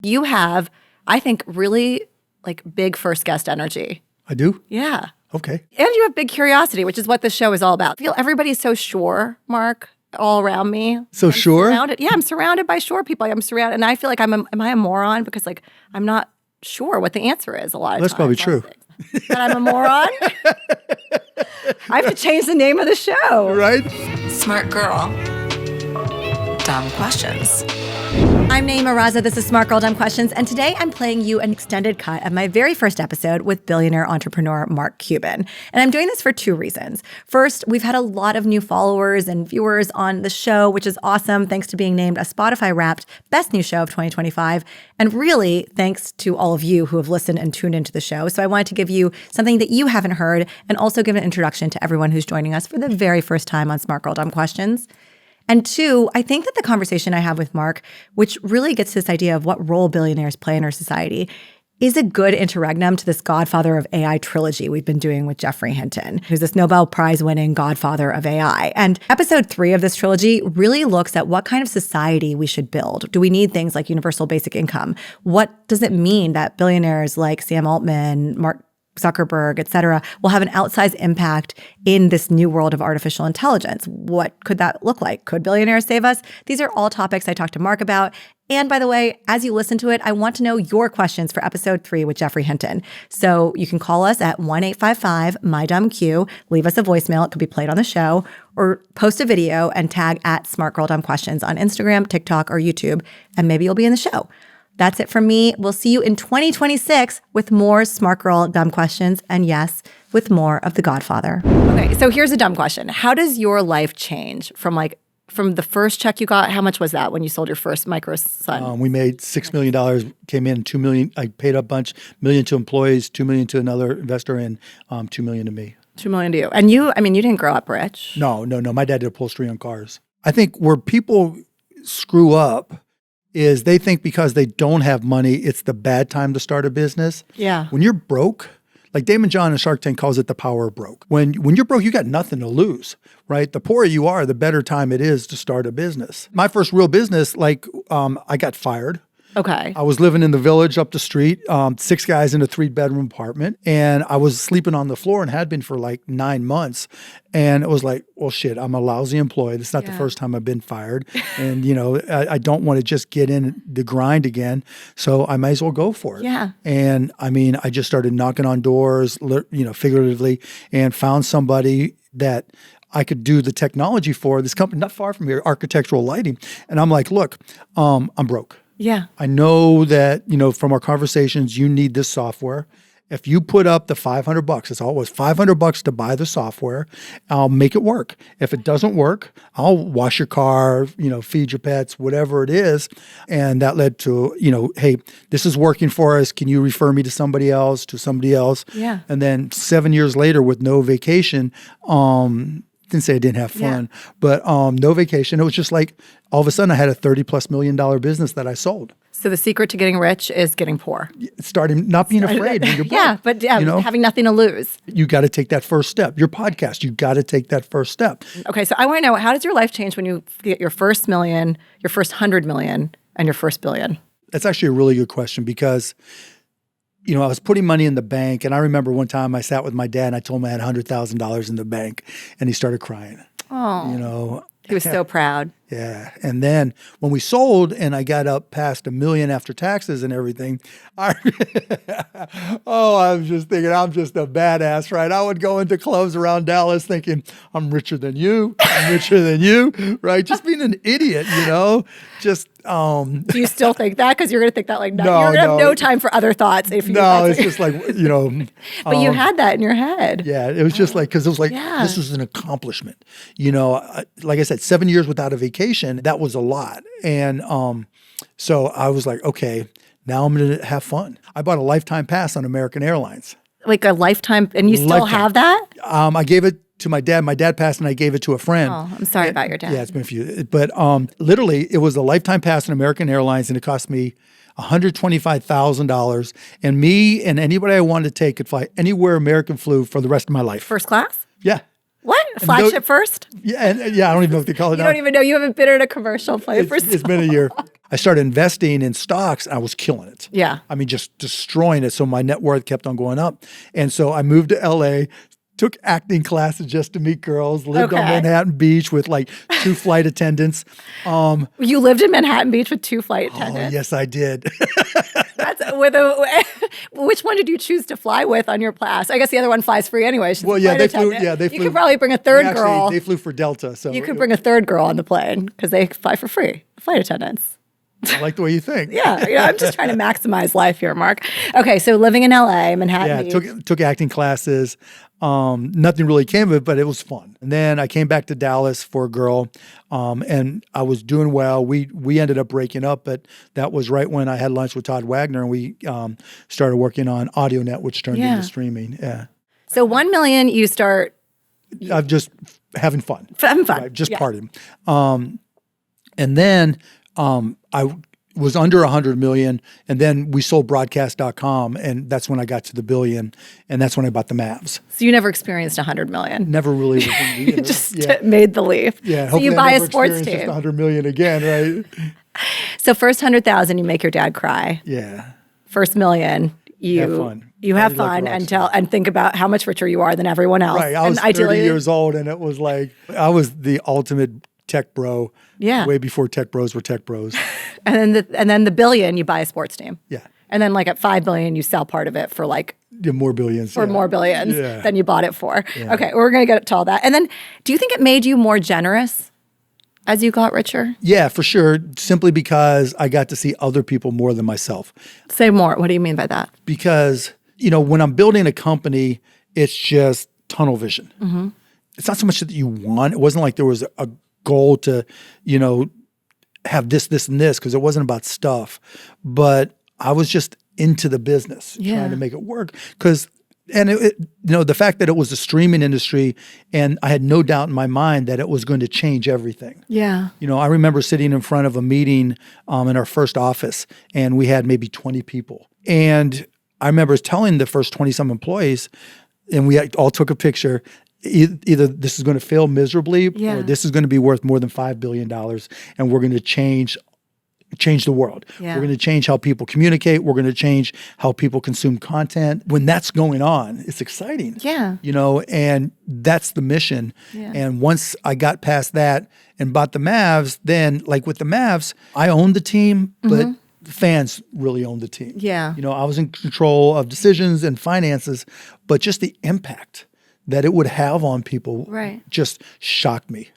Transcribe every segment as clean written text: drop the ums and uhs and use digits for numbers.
You have, I think, really like big first guest energy. I do? Yeah. Okay. And you have big curiosity, which is what this show is all about. I feel everybody's so sure, Mark, all around me. So sure? I'm surrounded by sure people. I'm surrounded. And I feel like am I a moron? Because like, I'm not sure what the answer is a lot of That's times. That's probably true. That I'm a moron? I have to change the name of the show. Right? Smart girl. Dumb questions. I'm Nayeema Raza. This is Smart Girl Dumb Questions, and today I'm playing you an extended cut of my very first episode with billionaire entrepreneur Mark Cuban. And I'm doing this for two reasons. First, we've had a lot of new followers and viewers on the show, which is awesome, thanks to being named a Spotify Wrapped Best New Show of 2025. And really, thanks to all of you who have listened and tuned into the show. So I wanted to give you something that you haven't heard and also give an introduction to everyone who's joining us for the very first time on Smart Girl Dumb Questions. And two, I think that the conversation I have with Mark, which really gets to this idea of what role billionaires play in our society, is a good interregnum to this Godfather of AI trilogy we've been doing with Jeffrey Hinton, who's this Nobel Prize-winning godfather of AI. And episode 3 of this trilogy really looks at what kind of society we should build. Do we need things like universal basic income? What does it mean that billionaires like Sam Altman, Mark Zuckerberg, et cetera, will have an outsized impact in this new world of artificial intelligence? What could that look like? Could billionaires save us? These are all topics I talked to Mark about. And by the way, as you listen to it, I want to know your questions for episode 3 with Jeffrey Hinton. So you can call us at 1-855-MY-DUMB-Q, leave us a voicemail, it could be played on the show, or post a video and tag at Smart Girl Dumb Questions on Instagram, TikTok, or YouTube, and maybe you'll be in the show. That's it from me. We'll see you in 2026 with more Smart Girl Dumb Questions, and yes, with more of The Godfather. Okay, so here's a dumb question. How does your life change from the first check you got? How much was that when you sold your first micro sun? We made $6 million, came in $2 million. I paid a bunch, $1 million to employees, $2 million to another investor, and $2 million to me. $2 million to you. And you didn't grow up rich. No. My dad did upholstery on cars. I think where people screw up is they think because they don't have money, it's the bad time to start a business. Yeah. When you're broke, like Damon John in Shark Tank calls it the power of broke. When you're broke, you got nothing to lose, right? The poorer you are, the better time it is to start a business. My first real business, I got fired. Okay. I was living in the village up the street, 6 guys in a 3-bedroom apartment, and I was sleeping on the floor and had been for like 9 months. And it was like, well, shit, I'm a lousy employee. It's not the first time I've been fired. And, I don't want to just get in the grind again. So I might as well go for it. Yeah. And I just started knocking on doors, figuratively, and found somebody that I could do the technology for, this company not far from here, Architectural Lighting. And I'm like, look, I'm broke. Yeah. I know that, from our conversations, you need this software. If you put up the $500, that's all it was, $500 to buy the software, I'll make it work. If it doesn't work, I'll wash your car, feed your pets, whatever it is. And that led to, hey, this is working for us. Can you refer me to somebody else? Yeah. And then 7 years later with no vacation, didn't say I didn't have fun, but no vacation. It was just like all of a sudden I had a $30+ million business that I sold. So the secret to getting rich is getting poor. Starting not being afraid when you're broke. Having nothing to lose. You got to take that first step. Your podcast, you got to take that first step. Okay, so I want to know, how does your life change when you get your first million, your first 100 million, and your first billion? That's actually a really good question because I was putting money in the bank, and I remember one time I sat with my dad and I told him I had $100,000 in the bank, and he started crying. Oh, he was so proud. Yeah. And then when we sold and I got up past $1 million after taxes and everything, I was just thinking, I'm just a badass, right? I would go into clubs around Dallas thinking, I'm richer than you, right? Just being an idiot, just. Do you still think that? Because you're going to think that you're going to have no time for other thoughts. If you it's just like, But you had that in your head. Yeah, it was just like, because it was like, this was an accomplishment. Like I said, 7 years without a vacation, that was a lot. And so I was like, okay, now I'm going to have fun. I bought a lifetime pass on American Airlines. Like a lifetime, and you still have that? I gave it to my dad. My dad passed and I gave it to a friend. Oh, I'm sorry about your dad. Yeah, it's been a few. But literally, it was a lifetime pass on American Airlines, and it cost me $125,000. And me and anybody I wanted to take could fly anywhere American flew for the rest of my life. First class? Yeah. What? Flagship first? Yeah, I don't even know what they call it now. You don't even know. You haven't been in a commercial flight for It's been a year. I started investing in stocks. And I was killing it. Yeah. I mean, just destroying it. So my net worth kept on going up. And so I moved to LA, took acting classes just to meet girls, lived on Manhattan Beach with like 2 flight attendants. You lived in Manhattan Beach with 2 flight attendants? Oh, yes, I did. That's which one did you choose to fly with on your class? I guess the other one flies free anyway. She's Well, a yeah, flight they attendant. flew. Yeah, they flew. You could probably bring a third girl. They flew for Delta. So You could bring a third girl on the plane because they fly for free. Flight attendants. I like the way you think. Yeah, I'm just trying to maximize life here, Mark. Okay, so living in LA, Manhattan Beach. Took acting classes. Nothing really came of it, but it was fun. And then I came back to Dallas for a girl, and I was doing well. We ended up breaking up, but that was right when I had lunch with Todd Wagner, and we started working on AudioNet, which turned into streaming. Yeah. So 1 million, you start. I'm just having fun. Having fun. Right, just partying. And then I was under 100 million, and then we sold broadcast.com, and that's when I got to the billion, and that's when I bought the Mavs. So you never experienced 100 million? Never really. You just made the leap. Yeah. So you buy a sports Just team. 100 million again, right? So first 100,000, you make your dad cry. Yeah. First million, you Have fun. You have Party fun like a and think about how much richer you are than everyone else. Right. I was 30 years old, and it was like I was the ultimate tech bro. Yeah. Way before tech bros were tech bros. And then the billion, you buy a sports team. Yeah. And then like at 5 billion, you sell part of it for like More billions. more billions Yeah. than you bought it for. Yeah. Okay, we're gonna get to all that. And then, do you think it made you more generous as you got richer? Yeah, for sure. Simply because I got to see other people more than myself. Say more. What do you mean by that? Because, when I'm building a company, it's just tunnel vision. Mm-hmm. It's not so much that you want. It wasn't like there was a goal to, have this, and this, because it wasn't about stuff. But I was just into the business, trying to make it work. The fact that it was a streaming industry, and I had no doubt in my mind that it was going to change everything. Yeah. I remember sitting in front of a meeting in our first office, and we had maybe 20 people. And I remember telling the first 20-some employees, and we all took a picture, either this is going to fail miserably or this is going to be worth more than $5 billion, and we're going to change the world. Yeah. We're going to change how people communicate. We're going to change how people consume content. When that's going on, it's exciting. Yeah. And that's the mission. Yeah. And once I got past that and bought the Mavs, then like with the Mavs, I owned the team, but the fans really owned the team. Yeah. I was in control of decisions and finances, but just the impact that it would have on people just shocked me.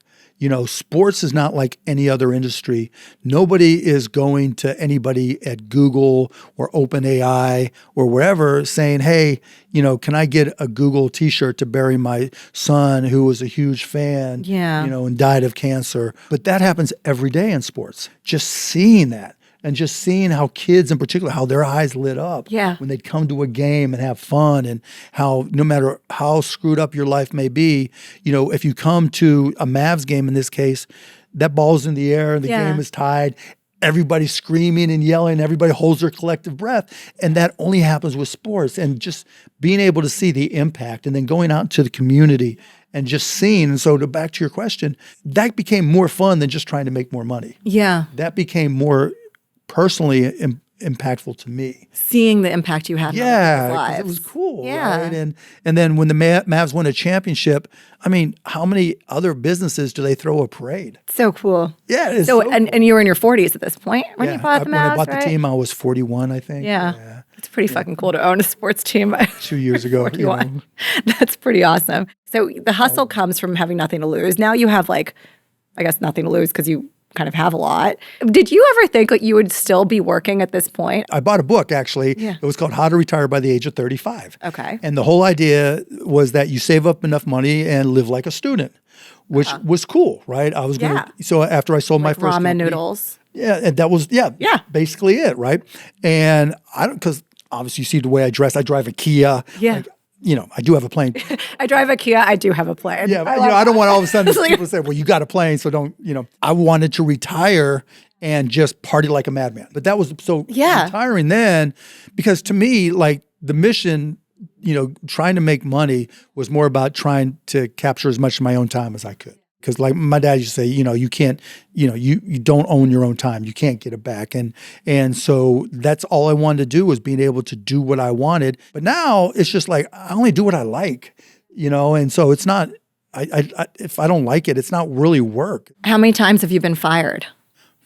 Sports is not like any other industry. Nobody is going to anybody at Google or OpenAI or wherever saying, hey, can I get a Google t-shirt to bury my son who was a huge fan, and died of cancer. But that happens every day in sports. Just seeing that. And just seeing how kids in particular, how their eyes lit up when they'd come to a game and have fun, and how no matter how screwed up your life may be, if you come to a Mavs game in this case, that ball's in the air, the game is tied, everybody's screaming and yelling, everybody holds their collective breath. And that only happens with sports. And just being able to see the impact and then going out into the community and just seeing. And so back to your question, that became more fun than just trying to make more money. Yeah. That became more personally impactful to me. Seeing the impact you had in other people's lives. It was cool. Yeah. Right? And then when the Mavs won a championship, I mean, how many other businesses do they throw a parade? So cool. Yeah. It's so cool. and you were in your 40s at this point when you bought the Mavs, When I bought right? the team, I was 41, I think. Yeah. It's pretty fucking cool to own a sports team. 2 years ago. 41. That's pretty awesome. So the hustle comes from having nothing to lose. Now you have I guess nothing to lose because you kind of have a lot. Did you ever think you would still be working at this point? I bought a book, actually. Yeah. It was called How to Retire by the Age of 35. Okay. And the whole idea was that you save up enough money and live like a student, which was cool, right? I was going to, so after I sold my first ramen company, noodles. Yeah, and that was, basically it, right? And because obviously you see the way I dress, I drive a Kia. Yeah. I do have a plane. I drive a Kia. I do have a plane. Yeah, I don't want all of a sudden people say, well, you got a plane, so don't, I wanted to retire and just party like a madman. But that was retiring then, because to me, the mission, trying to make money was more about trying to capture as much of my own time as I could. Because like my dad used to say, you can't, you don't own your own time. You can't get it back. And so that's all I wanted to do was being able to do what I wanted. But now it's just like, I only do what I like, and so it's not, if I don't like it, it's not really work. How many times have you been fired?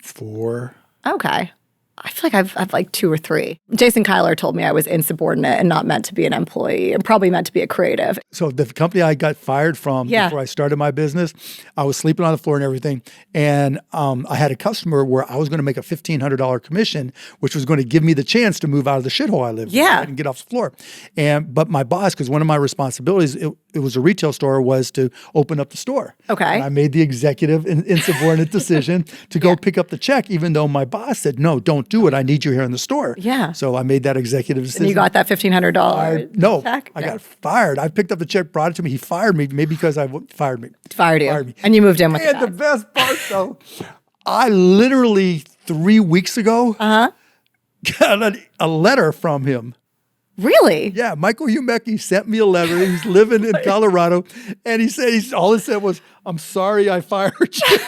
4. Okay. I feel like I've like 2 or 3. Jason Kyler told me I was insubordinate and not meant to be an employee and probably meant to be a creative. So the company I got fired from before I started my business, I was sleeping on the floor and everything. And I had a customer where I was going to make a $1,500 commission, which was going to give me the chance to move out of the shithole I lived in and get off the floor. But my boss, because one of my responsibilities, it was a retail store, was to open up the store. Okay. And I made the executive insubordinate decision to go pick up the check, even though my boss said, no, don't do it. I need you here in the store. Yeah. So I made that executive decision. And you got that $1,500 No, check? I got fired. I picked up the check, brought it to me. He fired me, maybe because fired me. Fired you. Fired me. And you moved in with And the best part, though, I literally 3 weeks ago got a letter from him. Really? Yeah, Michael Humecki sent me a letter. He's living in Colorado, and he said, all it said was, "I'm sorry I fired you."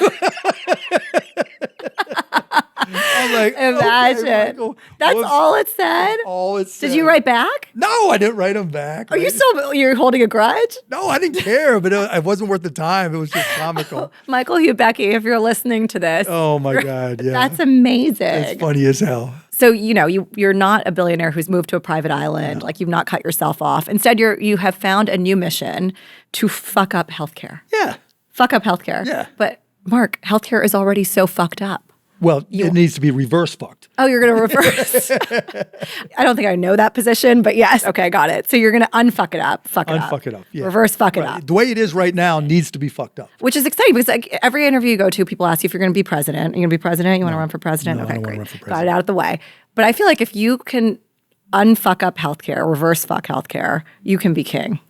I'm like, imagine. Okay, Michael. That's all it said? All it said. Did you write back? No, I didn't write him back. Are you you're holding a grudge? No, I didn't care, but it wasn't worth the time. It was just comical. Michael Humecki, if you're listening to this. Oh my God, yeah. That's amazing. It's funny as hell. So, you're not a billionaire who's moved to a private island. Like, you've not cut yourself off. Instead, you have found a new mission to fuck up healthcare. Yeah. Fuck up healthcare. Yeah. But, Mark, healthcare is already so fucked up. Well, it needs to be reverse fucked. Oh, you're going to reverse. I don't think I know that position, but yes. Okay, I got it. So you're going to unfuck it up, fuck it up. Unfuck it up, yeah. Reverse fuck it up. The way it is right now needs to be fucked up. Which is exciting because like every interview you go to, people ask you if you're going to be president. Are you going to be president? You want to run for president? No, okay, I don't great. want to run for Got it president. out of the way. But I feel like if you can unfuck up healthcare, reverse fuck healthcare, you can be king.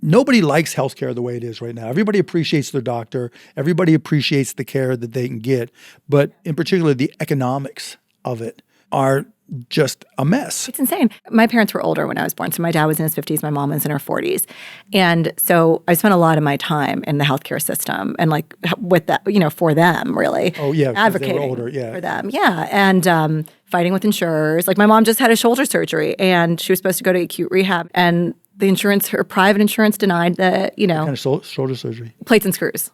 Nobody likes healthcare the way it is right now. Everybody appreciates their doctor. Everybody appreciates the care that they can get. But in particular, the economics of it are just a mess. It's insane. My parents were older when I was born. So my dad was in his 50s, my mom was in her 40s. And so I spent a lot of my time in the healthcare system and like with that, for them really. Oh, yeah. Advocating they were older, yeah. for them. Yeah. And fighting with insurers. Like my mom just had a shoulder surgery and she was supposed to go to acute rehab. And the insurance, her private insurance denied the, What kind of shoulder surgery? plates and screws.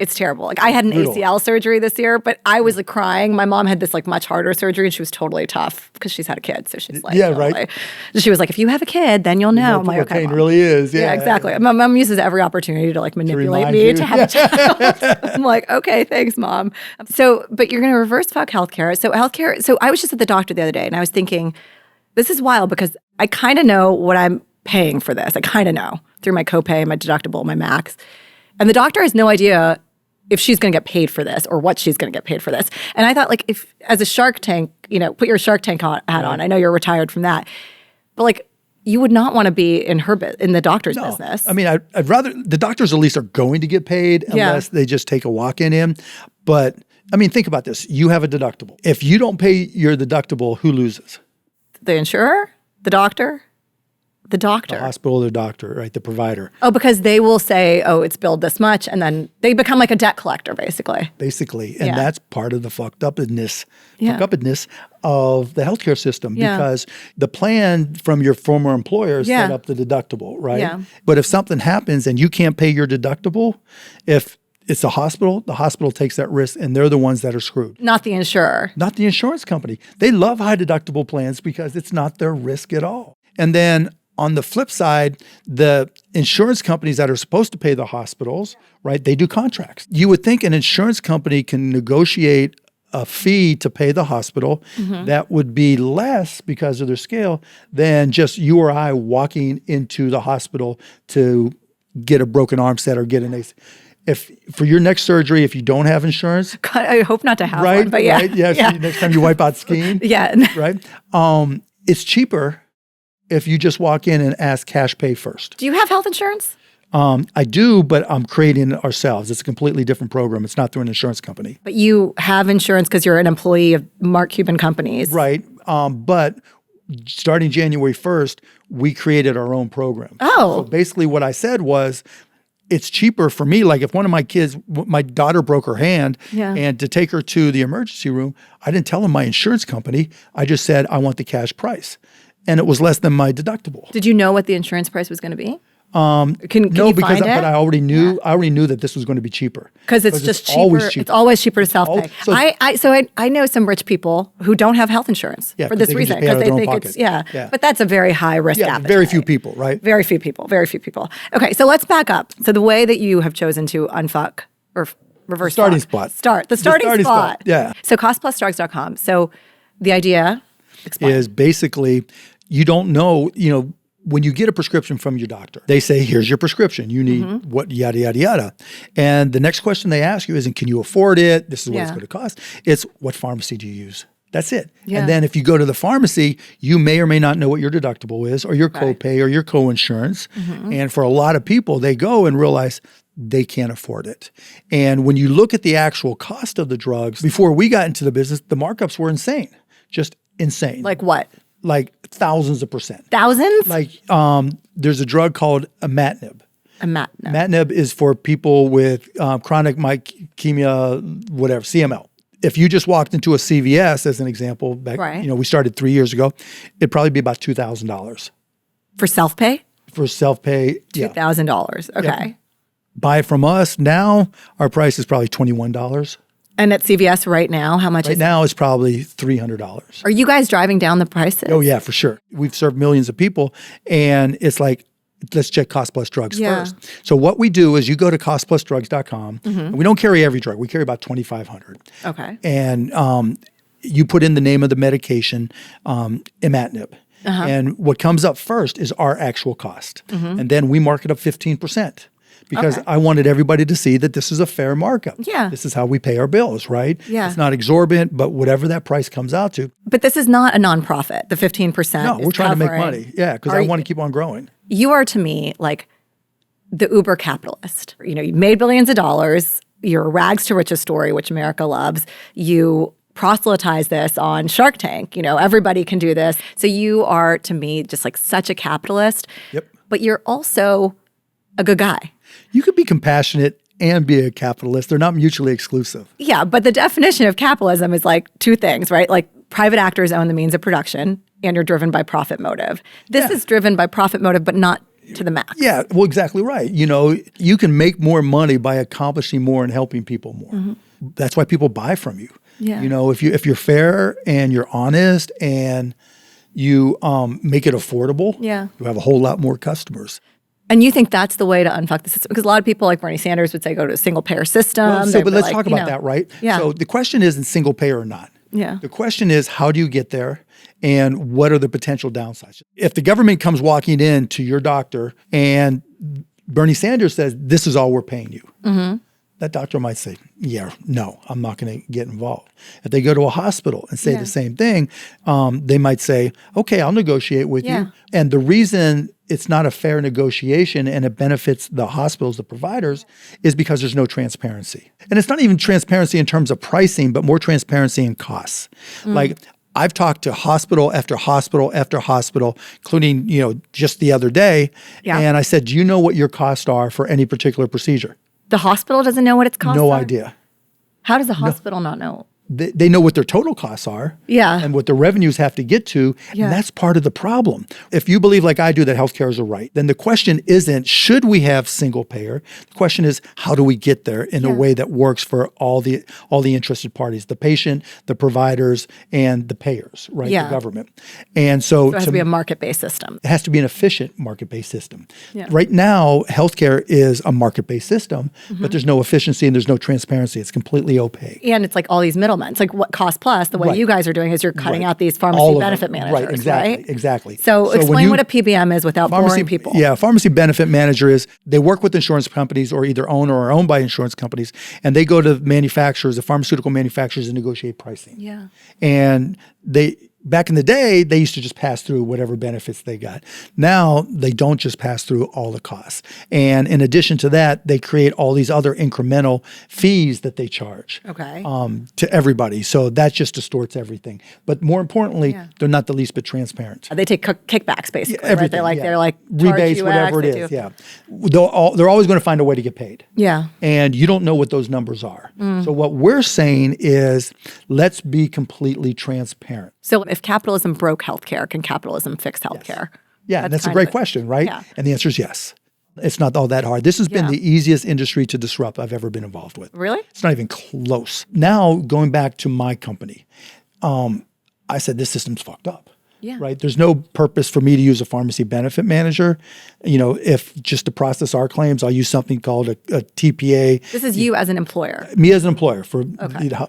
It's terrible. Like I had an Brutal. ACL surgery this year, but I was like crying. My mom had this like much harder surgery and she was totally tough because she's had a kid. So she's like, Yeah, totally. right. She was like, if you have a kid, then you'll know. I'm like, what okay, pain Mom. really is. Yeah, Yeah, exactly. My mom uses every opportunity to like manipulate remind me you. to have a child. I'm like, okay, thanks, Mom. So, but you're going to reverse fuck healthcare. So I was just at the doctor the other day and I was thinking, this is wild because I kind of know what I'm paying for this. I kind of know through my copay, my deductible, my max. And the doctor has no idea if she's going to get paid for this or what she's going to get paid for this. And I thought like if as a Shark Tank, put your Shark Tank hat on. I know you're retired from that. But like you would not want to be in the doctor's business. I mean, I'd rather the doctors at least are going to get paid unless they just take a walk-in in. But I mean, think about this. You have a deductible. If you don't pay your deductible, who loses? The insurer? The doctor? The doctor. The hospital, the doctor, right? The provider. Oh, because they will say, oh, it's billed this much. And then they become like a debt collector, basically. Basically. And Yeah. that's part of the fucked upness Yeah. of the healthcare system Yeah. because the plan from your former employer Yeah. set up the deductible, right? Yeah. But if something happens and you can't pay your deductible, if it's the hospital takes that risk and they're the ones that are screwed. Not the insurer. Not the insurance company. They love high deductible plans because it's not their risk at all. And then on the flip side, the insurance companies that are supposed to pay the hospitals, right, they do contracts. You would think an insurance company can negotiate a fee to pay the hospital that would be less because of their scale than just you or I walking into the hospital to get a broken arm set or get an ACE. If for your next surgery, if you don't have insurance, God, I hope not to have right, one, but yeah. right, yeah, so next time you wipe out skiing, Yeah. right, it's cheaper if you just walk in and ask cash pay first. Do you have health insurance? I do, but I'm creating it ourselves. It's a completely different program. It's not through an insurance company. But you have insurance because you're an employee of Mark Cuban companies. Right. But starting January 1st, we created our own program. Oh. So basically what I said was, it's cheaper for me. Like if one of my kids, my daughter broke her hand and to take her to the emergency room, I didn't tell them my insurance company. I just said, I want the cash price. And it was less than my deductible. Did you know what the insurance price was going to be? No, you because find it? but I already knew. Yeah. I already knew that this was going to be cheaper because it's just cheaper. It's always cheaper to self-pay. I know some rich people who don't have health insurance for this reason because they think it's But that's a very high risk. Yeah, very few people, right? Very few people. Okay, so let's back up. So the way that you have chosen to unfuck or reverse the starting spot. Yeah. So costplusdrugs.com. So the idea is basically you don't know. When you get a prescription from your doctor, they say, here's your prescription. You need what, yada, yada, yada. And the next question they ask you isn't, can you afford it? This is what it's going to cost. It's, what pharmacy do you use? That's it. Yeah. And then if you go to the pharmacy, you may or may not know what your deductible is or your copay or your co-insurance. And for a lot of people, they go and realize they can't afford it. And when you look at the actual cost of the drugs, before we got into the business, the markups were insane. Just insane. Like what? Like thousands of percent. Thousands? Like there's a drug called imatinib. Imatinib. Imatinib is for people with chronic leukemia, whatever, CML. If you just walked into a CVS, as an example, back, we started 3 years ago, it'd probably be about $2,000. For self-pay? For self-pay, $2,000. Okay. Yeah. Buy it from us now, our price is probably $21. And at CVS right now, how much is it? Right now it's probably $300. Are you guys driving down the prices? Oh yeah, for sure. We've served millions of people and it's like, let's check Cost Plus Drugs first. So what we do is you go to costplusdrugs.com and we don't carry every drug. We carry about 2,500. Okay. And you put in the name of the medication, imatinib. And what comes up first is our actual cost. And then we mark it up 15%. Because I wanted everybody to see that this is a fair markup. Yeah. This is how we pay our bills, right? Yeah. It's not exorbitant, but whatever that price comes out to. But this is not a nonprofit. The 15%. No, we're trying to make money. Yeah, because I want to keep on growing. You are to me like the uber capitalist. You made billions of dollars. You're a rags to riches story, which America loves. You proselytize this on Shark Tank. Everybody can do this. So you are to me just like such a capitalist. Yep. But you're also a good guy. You could be compassionate and be a capitalist. They're not mutually exclusive. Yeah, but the definition of capitalism is like two things, right? Like private actors own the means of production and you're driven by profit motive. This is driven by profit motive, but not to the max. Yeah, well, exactly right. You can make more money by accomplishing more and helping people more. That's why people buy from you. Yeah. If you're fair and you're honest and you make it affordable, you have a whole lot more customers. And you think that's the way to unfuck the system? Because a lot of people like Bernie Sanders would say go to a single payer system. But let's talk about that, right? Yeah. So the question isn't single payer or not. Yeah. The question is, how do you get there and what are the potential downsides? If the government comes walking in to your doctor and Bernie Sanders says, this is all we're paying you. That doctor might say, no, I'm not going to get involved. If they go to a hospital and say the same thing, they might say, okay, I'll negotiate with you. And the reason it's not a fair negotiation and it benefits the hospitals, the providers, is because there's no transparency. And it's not even transparency in terms of pricing, but more transparency in costs. Like I've talked to hospital after hospital after hospital, including, just the other day. And I said, do you know what your costs are for any particular procedure? The hospital doesn't know what its costs are? No idea. How does the hospital not know? They know what their total costs are and what the revenues have to get to, and that's part of the problem. If you believe like I do that healthcare is a right, then the question isn't should we have single payer? The question is how do we get there in a way that works for all the interested parties, the patient, the providers, and the payers, right? The government. And so it has to be a market-based system. It has to be an efficient market-based system. Right now, healthcare is a market-based system, but there's no efficiency and there's no transparency. It's completely opaque. And it's like all these middlemen. It's like what Cost Plus, the way you guys are doing is you're cutting out these pharmacy benefit managers, Exactly. So explain what a PBM is without boring people. Yeah, pharmacy benefit manager is they work with insurance companies or either own or are owned by insurance companies, and they go to manufacturers, the pharmaceutical manufacturers, and negotiate pricing. Yeah. And back in the day, they used to just pass through whatever benefits they got. Now they don't just pass through all the costs. And in addition to that, they create all these other incremental fees that they charge to everybody. So that just distorts everything. But more importantly, they're not the least bit transparent. They take kickbacks basically. Everything, right? They're like rebates, whatever it is. Yeah, they're always going to find a way to get paid. Yeah, and you don't know what those numbers are. So what we're saying is, let's be completely transparent. So if capitalism broke healthcare, can capitalism fix healthcare? Yeah, that's a great question, right? Yeah. And the answer is yes. It's not all that hard. This has been the easiest industry to disrupt I've ever been involved with. Really? It's not even close. Now, going back to my company, I said, this system's fucked up. Yeah. Right. There's no purpose for me to use a pharmacy benefit manager. If just to process our claims, I'll use something called a TPA. This is you as an employer. Me as an employer for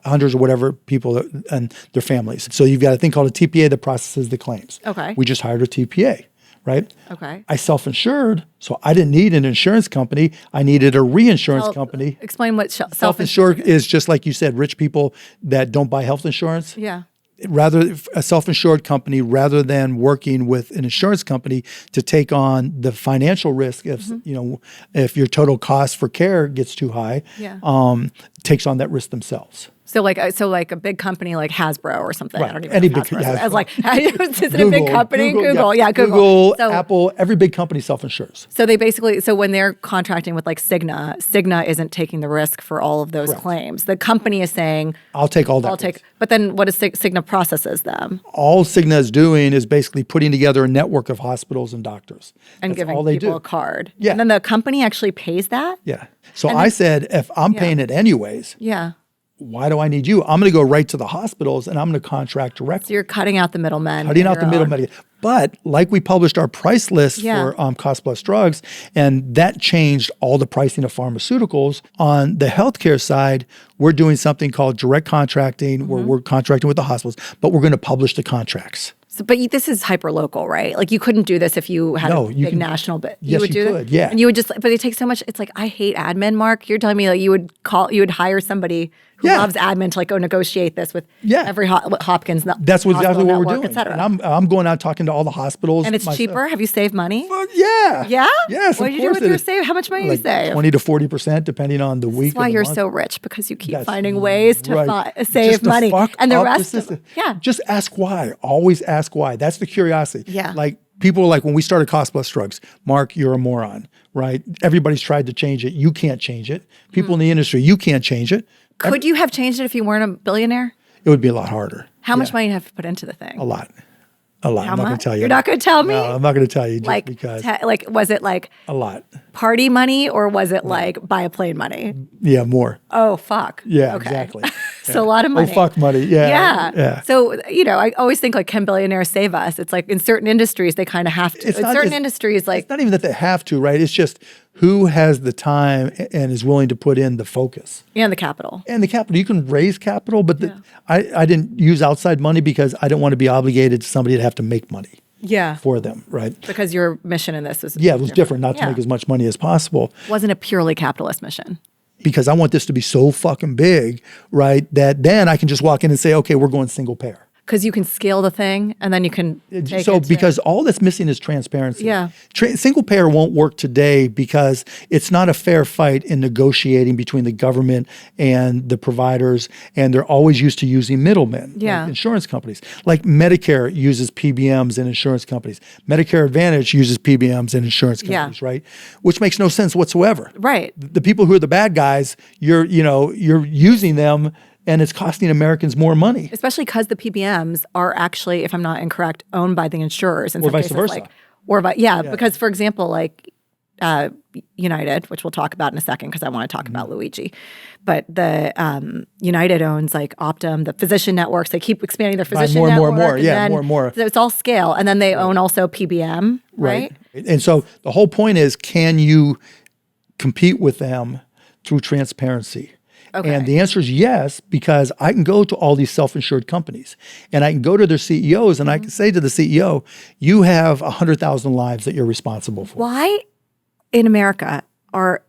hundreds or whatever people and their families. So you've got a thing called a TPA that processes the claims. Okay. We just hired a TPA. Right? Okay. I self-insured, so I didn't need an insurance company. I needed a reinsurance company. Explain what Self-insured is, just like you said, rich people that don't buy health insurance. Yeah. Rather, a self-insured company, rather than working with an insurance company to take on the financial risk if your total cost for care gets too high, takes on that risk themselves. So like a big company like Hasbro or something. Right. I don't even Any know big Hasbro. Hasbro. As like, is it a big company? Google. Google, So, Apple, every big company self-insures. So they basically, when they're contracting with like Cigna isn't taking the risk for all of those claims. The company is saying, I'll take all that risk. But then what is Cigna processes them? All Cigna is doing is basically putting together a network of hospitals and doctors. And That's giving all they people do. a card. Yeah. And then the company actually pays that? Yeah. So I said, if I'm paying it anyways, why do I need you? I'm going to go right to the hospitals and I'm going to contract directly. So you're cutting out the middlemen. Cutting out the middlemen. But like we published our price list for cost plus drugs, and that changed all the pricing of pharmaceuticals. On the healthcare side, we're doing something called direct contracting, where we're contracting with the hospitals, but we're going to publish the contracts. So, but this is hyper local, right? Like you couldn't do this if you had a big national bit. Yes, you could. Yeah. And you would just, but it takes so much. It's like, I hate admin, Mark. You're telling me like you would hire somebody who loves admin to like go negotiate this with every Hopkins. That's exactly what we're doing. Et cetera. And I'm going out talking to all the hospitals. And it's cheaper. Have you saved money? Yeah. Yeah. Yes. What did you do with your save? How much money do you save? 20 to 40%, depending on the week. That's why you're so rich, because you keep finding ways to save money. And the rest of just ask why. Always ask why. That's the curiosity. Yeah. Like people are like, when we started Cost Plus Drugs, Mark, you're a moron, right? Everybody's tried to change it. You can't change it. People in the industry, you can't change it. Could you have changed it if you weren't a billionaire? It would be a lot harder. How much money do you have to put into the thing? A lot. I'm not going to tell you. You're not going to tell me? No, I'm not going to tell you just because. because. Was it like a lot party money, or was it like buy a plane money? Yeah, more. Oh, fuck. Yeah, exactly. So a lot of money. Oh, fuck money. Yeah. So, I always think like, can billionaires save us? It's like in certain industries, they kind of have to. Industries, like. It's not even that they have to, right? It's just who has the time and is willing to put in the focus. And the capital. You can raise capital, but I didn't use outside money because I didn't want to be obligated to somebody to have to make money. For them, right? Because your mission in this was it was different, not to make as much money as possible. Wasn't a purely capitalist mission. Because I want this to be so fucking big, right, that then I can just walk in and say, okay, we're going single payer. Because you can scale the thing and then you can take because all that's missing is transparency. Yeah. Single payer won't work today because it's not a fair fight in negotiating between the government and the providers, and they're always used to using middlemen, like insurance companies. Like Medicare uses PBMs and insurance companies. Medicare Advantage uses PBMs and insurance companies, right? Which makes no sense whatsoever. Right. The people who are the bad guys, you're using them, and it's costing Americans more money. Especially because the PBMs are actually, if I'm not incorrect, owned by the insurers. In or some vice cases, versa. Because for example, like United, which we'll talk about in a second because I want to talk about Luigi. But the United owns like Optum, the physician networks. They keep expanding their physician network. More and more. So it's all scale. And then they own also PBM, right? And so the whole point is, can you compete with them through transparency? Okay. And the answer is yes, because I can go to all these self-insured companies and I can go to their CEOs and I can say to the CEO, you have 100,000 lives that you're responsible for. Why in America are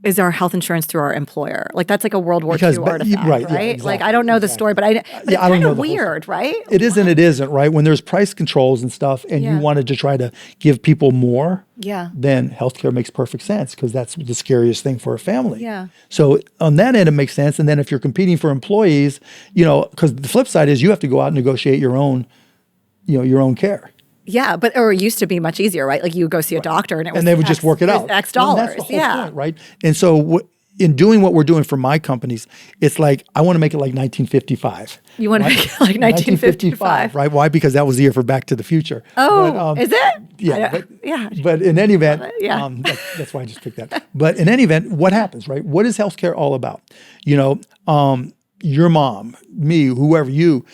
is our health insurance through our employer. Like that's like a World War Because- II but- artifact, right, right? yeah, exactly, Like I don't know the story, but it's I don't kind know of the whole weird, right? It is and it isn't, right? When there's price controls and stuff and you Yeah. wanted to try to give people more, Yeah. then healthcare makes perfect sense because that's the scariest thing for a family. Yeah. So on that end, it makes sense. And then if you're competing for employees, because the flip side is you have to go out and negotiate your own, your own care. Yeah, or it used to be much easier, right? Like you would go see a doctor and it was And they would just work it was out. X Well, dollars. that's the whole Yeah. point, right? And so in doing what we're doing for my companies, it's like I want to make it like 1955. You want to make it like 1955. Right? Why? Because that was the year for Back to the Future. Oh, But, is it? yeah, yeah. But in any event, Yeah. that's why I just picked that. But in any event, what happens, right? What is healthcare all about? Your mom, me, whoever, you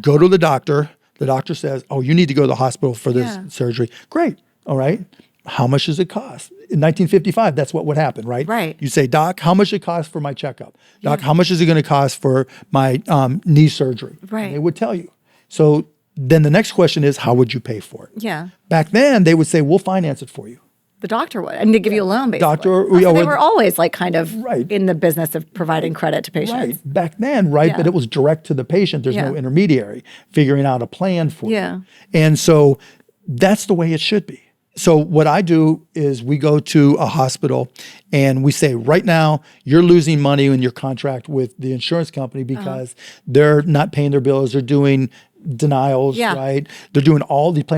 go to the doctor. The doctor says, "Oh, you need to go to the hospital for this surgery." Great. All right. How much does it cost? In 1955, that's what would happen, right? Right. You say, "Doc, how much it cost for my checkup? Doc, how much is it going to cost for my knee surgery?" Right. And they would tell you. So then the next question is, how would you pay for it? Yeah. Back then, they would say, "We'll finance it for you." The doctor would, and they give you a loan, basically. Doctor, Oh, so they or- were always like kind of Right. in the business of providing credit to patients. Right. Back then, right? Yeah. But it was direct to the patient. There's no Yeah. intermediary figuring out a plan for Yeah. you. And so that's the way it should be. So what I do is we go to a hospital and we say, right now, you're losing money in your contract with the insurance company because they're not paying their bills. They're doing denials, Yeah. right? They're playing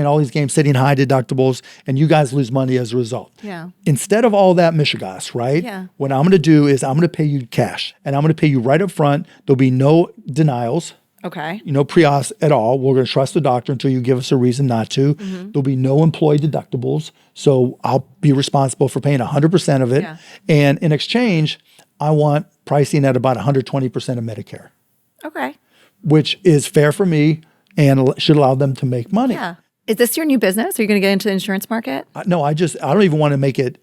all these games, setting high deductibles, and you guys lose money as a result. Yeah. Instead of all that mishigas, right? Yeah. What I'm going to do is I'm going to pay you cash, and I'm going to pay you right up front. There'll be no denials, Okay. pre-auth at all. We're going to trust the doctor until you give us a reason not to. Mm-hmm. There'll be no employee deductibles, so I'll be responsible for paying 100% of it. Yeah. And in exchange, I want pricing at about 120% of Medicare, Okay. which is fair for me and should allow them to make money. Yeah. Is this your new business? Are you going to get into the insurance market? No, I don't even want to make it.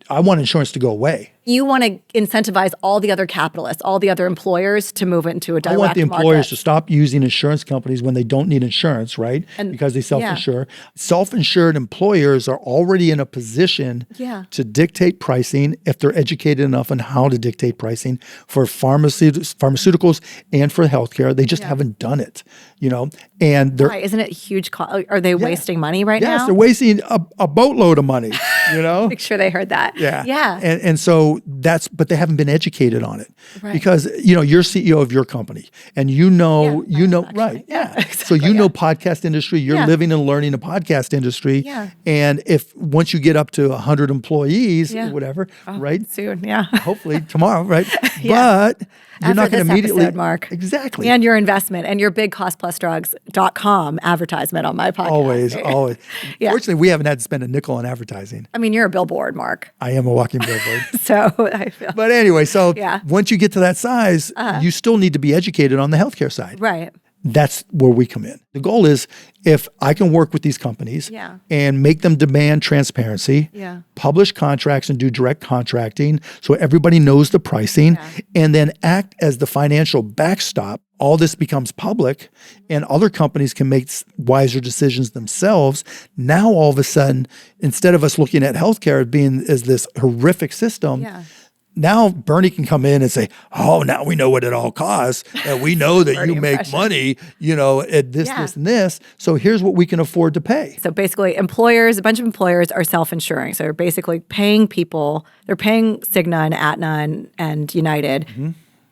I want insurance to go away. You want to incentivize all the other capitalists, all the other employers to move into a direct I want the employers market. to stop using insurance companies when they don't need insurance, right? Because they self-insure. Self-insured employers are already in a position to dictate pricing if they're educated enough on how to dictate pricing for pharmaceuticals and for healthcare. They just haven't done it, And they're Why? Isn't it huge? Are they wasting money right now? yes, they're wasting a boatload of money, Make sure they heard that. Yeah. Yeah. And so but they haven't been educated on it Right. because, you're CEO of your company and right. actually. Yeah. Yeah, So, podcast industry, you're Yeah. living and learning the podcast industry. Yeah. And if once you get up to 100 employees Yeah. or whatever, right? Soon. Yeah. Hopefully tomorrow, right? Yeah. But you're not After going to this immediately. episode, Mark. Exactly. And your investment and your big costplusdrugs.com advertisement on my podcast. Always. Yeah. Fortunately, we haven't had to spend a nickel on advertising. I mean, you're a billboard, Mark. I am a walking billboard. So I feel. But anyway, so Yeah. once you get to that size, you still need to be educated on the healthcare side. Right. That's where we come in. The goal is if I can work with these companies and make them demand transparency, publish contracts and do direct contracting so everybody knows the pricing, and then act as the financial backstop, all this becomes public and other companies can make wiser decisions themselves. Now, all of a sudden, instead of us looking at healthcare as this horrific system, now Bernie can come in and say, "Oh, now we know what it all costs, and we know that you make money, at this, this, and this. So here's what we can afford to pay." So basically, a bunch of employers are self-insuring. So they're basically paying people. They're paying Cigna and Aetna and United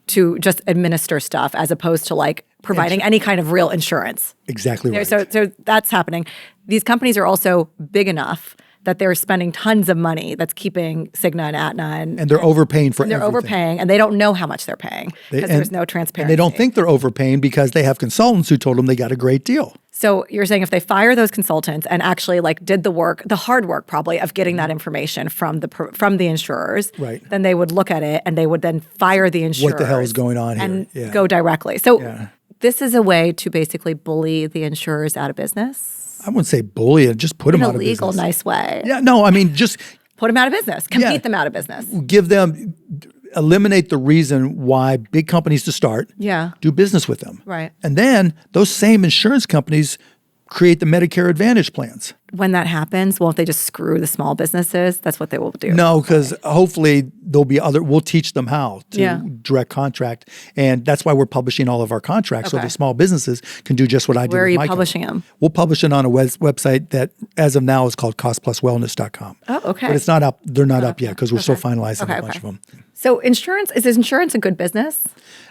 to just administer stuff, as opposed to like providing any kind of real insurance. Exactly right. So that's happening. These companies are also big enough that they're spending tons of money that's keeping Cigna and Aetna and they're overpaying for they're everything. overpaying, and they don't know how much they're paying because there's no transparency. And they don't think they're overpaying because they have consultants who told them they got a great deal. So you're saying if they fire those consultants and actually did the work, the hard work probably of getting that information from the insurers, Right. then they would look at it and they would then fire the insurers. What the hell is going on here? And Yeah. go directly. So this is a way to basically bully the insurers out of business. I wouldn't say bully it, just put them In out a of legal, business. nice way. Yeah, no, I mean, just Put them out of business. Compete them out of business. eliminate the reason why big companies to start Yeah. do business with them. Right. And then those same insurance companies create the Medicare Advantage plans. When that happens, won't they just screw the small businesses? That's what they will do. No, because hopefully there'll be we'll teach them how to direct contract. And that's why we're publishing all of our contracts so the small businesses can do just what I do. Where are you publishing them? We'll publish it on a website that as of now is called costpluswellness.com. Oh, okay. But it's not up. They're not up yet because we're still finalizing a bunch of them. So is insurance a good business?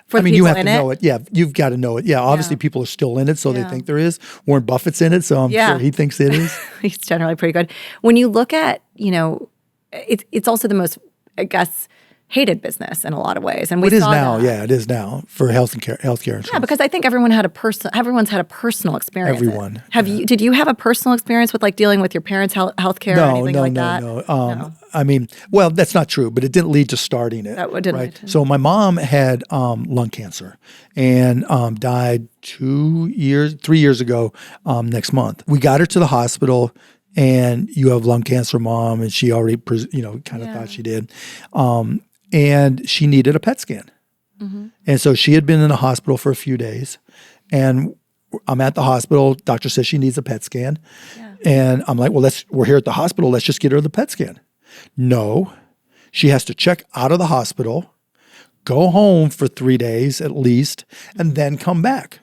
For you have to know it. Yeah, you've got to know it. Yeah, obviously people are still in it, so they think there is. Warren Buffett's in it, so I'm sure he thinks it is. He's generally pretty good. When you look at, it's also the most, I guess, hated business in a lot of ways. And it is now. Yeah, it is now for healthcare insurance. Yeah, because I think everyone's had a personal experience. Everyone. Did you have a personal experience with like dealing with your parents' healthcare or anything like that? No. Well, that's not true, but it didn't lead to starting it. That didn't right? So my mom had lung cancer and died 3 years ago next month. We got her to the hospital, and you have lung cancer, Mom, and she already, kind of thought she did. And she needed a PET scan. Mm-hmm. And so she had been in the hospital for a few days, and I'm at the hospital. Doctor says she needs a PET scan. Yeah. And I'm like, well, we're here at the hospital. Let's just get her the PET scan. No, she has to check out of the hospital, go home for 3 days at least, and then come back.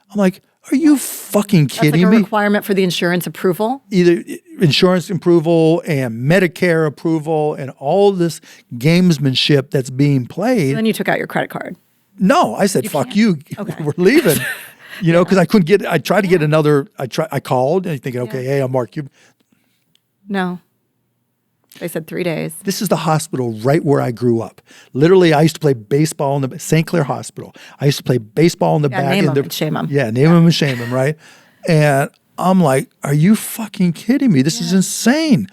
I'm like, are you fucking kidding me? That's like a requirement for the insurance approval? Either insurance approval and Medicare approval and all this gamesmanship that's being played. And then you took out your credit card. No, I said, fuck you. Okay. We're leaving. Because I couldn't get, I tried to get another, I called and thinking, okay, hey, I'm Mark Cuban. No. They said 3 days. This is the hospital right where I grew up. Literally, I used to play baseball in the St. Clair Hospital. I used to play baseball in the back. Name them and shame them. Yeah, name them and shame them, right? And I'm like, are you fucking kidding me? This is insane.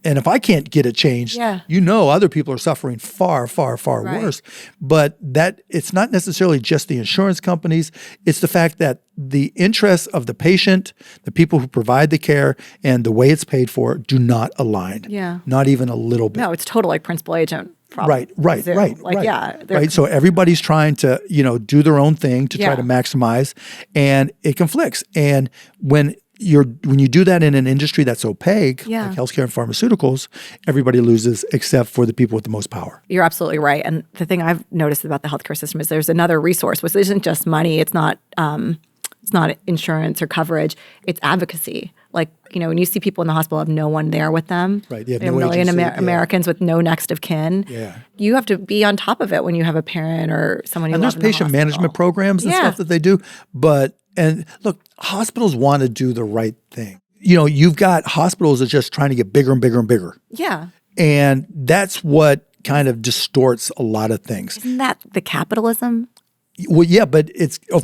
And if I can't get it changed, other people are suffering far, far, far worse. But it's not necessarily just the insurance companies. It's the fact that the interests of the patient, the people who provide the care, and the way it's paid for do not align. Yeah. Not even a little bit. No, it's totally like principal agent problem. Right. So everybody's trying to, do their own thing to try to maximize, and it conflicts. And when you do that in an industry that's opaque, like healthcare and pharmaceuticals, everybody loses except for the people with the most power. You're absolutely right. And the thing I've noticed about the healthcare system is there's another resource, which isn't just money. It's not insurance or coverage. It's advocacy. Like, when you see people in the hospital have no one there with them, right? They have no million Americans with no next of kin. Yeah. You have to be on top of it when you have a parent or someone you love in the hospital. And there's patient management programs and stuff that they do. And look, hospitals want to do the right thing. You've got hospitals that are just trying to get bigger and bigger and bigger. Yeah. And that's what kind of distorts a lot of things. Isn't that the capitalism? Well, yeah, but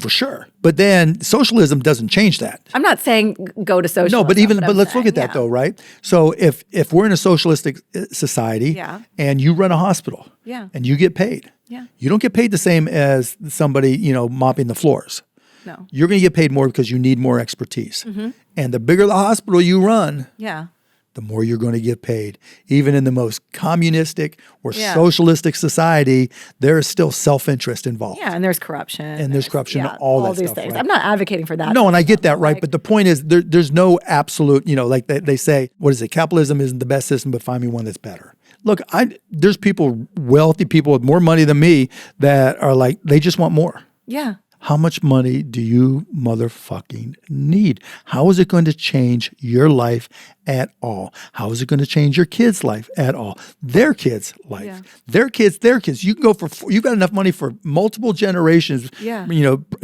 for sure. But then socialism doesn't change that. I'm not saying go to socialism. No, but let's look at that though, right? So if we're in a socialistic society and you run a hospital and you get paid, you don't get paid the same as somebody, mopping the floors. No. You're going to get paid more because you need more expertise. Mm-hmm. And the bigger the hospital you run, the more you're going to get paid. Even in the most communistic or socialistic society, there is still self-interest involved. Yeah, and there's corruption. And there's corruption, all that these stuff. Things. Right? I'm not advocating for that. No, and I get that, right? But the point is there's no absolute, like they say, what is it? Capitalism isn't the best system, but find me one that's better. Look, there's people, wealthy people with more money than me that are like, they just want more. Yeah. How much money do you motherfucking need? How is it going to change your life at all? How is it going to change your kids' life at all? Their kids' life. Yeah. Their kids. You can go you've got enough money for multiple generations,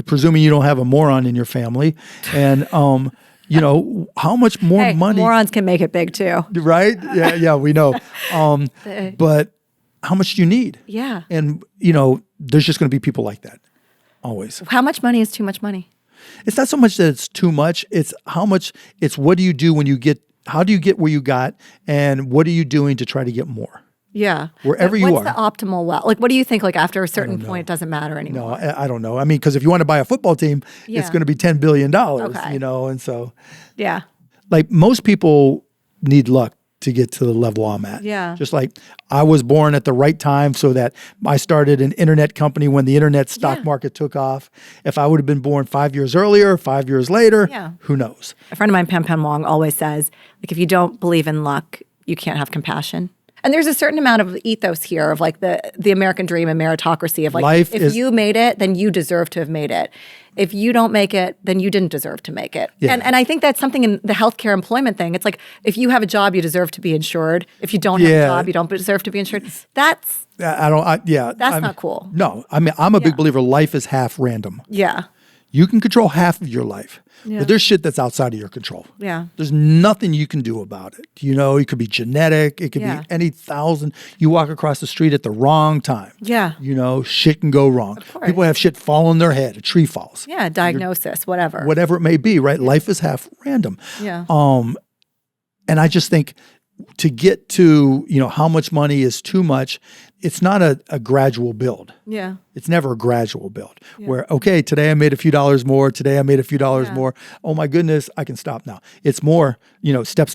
presuming you don't have a moron in your family. And, how much more money? Morons can make it big too. Right? Yeah, we know. But how much do you need? Yeah. And, there's just going to be people like that. Always. How much money is too much money? It's not so much that it's too much. It's what do you do how do you get where you got, and what are you doing to try to get more? Yeah. Wherever you are. What's the optimal wealth? Like, what do you think, like, after a certain point, it doesn't matter anymore? No, I don't know. I mean, because if you want to buy a football team, it's going to be $10 billion, and so. Yeah. Like, most people need luck to get to the level I'm at. Yeah. Just like I was born at the right time so that I started an internet company when the internet stock market took off. If I would have been born 5 years earlier, 5 years later, who knows? A friend of mine, Pam Pen Wong, always says, like, if you don't believe in luck, you can't have compassion. And there's a certain amount of ethos here of like the American dream and meritocracy of like, if you made it, then you deserve to have made it. If you don't make it, then you didn't deserve to make it. Yeah. And I think that's something in the healthcare employment thing. It's like, if you have a job, you deserve to be insured. If you don't have a job, you don't deserve to be insured. That's not cool. No, I mean, I'm a big believer life is half random. Yeah. You can control half of your life, but there's shit that's outside of your control. Yeah. There's nothing you can do about it. You know, it could be genetic. It could be any thousand. You walk across the street at the wrong time. Yeah. You know, shit can go wrong. People have shit fall on their head. A tree falls. Yeah, diagnosis, whatever. Whatever it may be, right? Life is half random. Yeah. And I just think to get to, you know, how much money is too much, it's not a gradual build. Yeah. It's never a gradual build where, okay, today I made a few dollars more. Today I made a few dollars more. Oh my goodness, I can stop now. It's more, you know, step,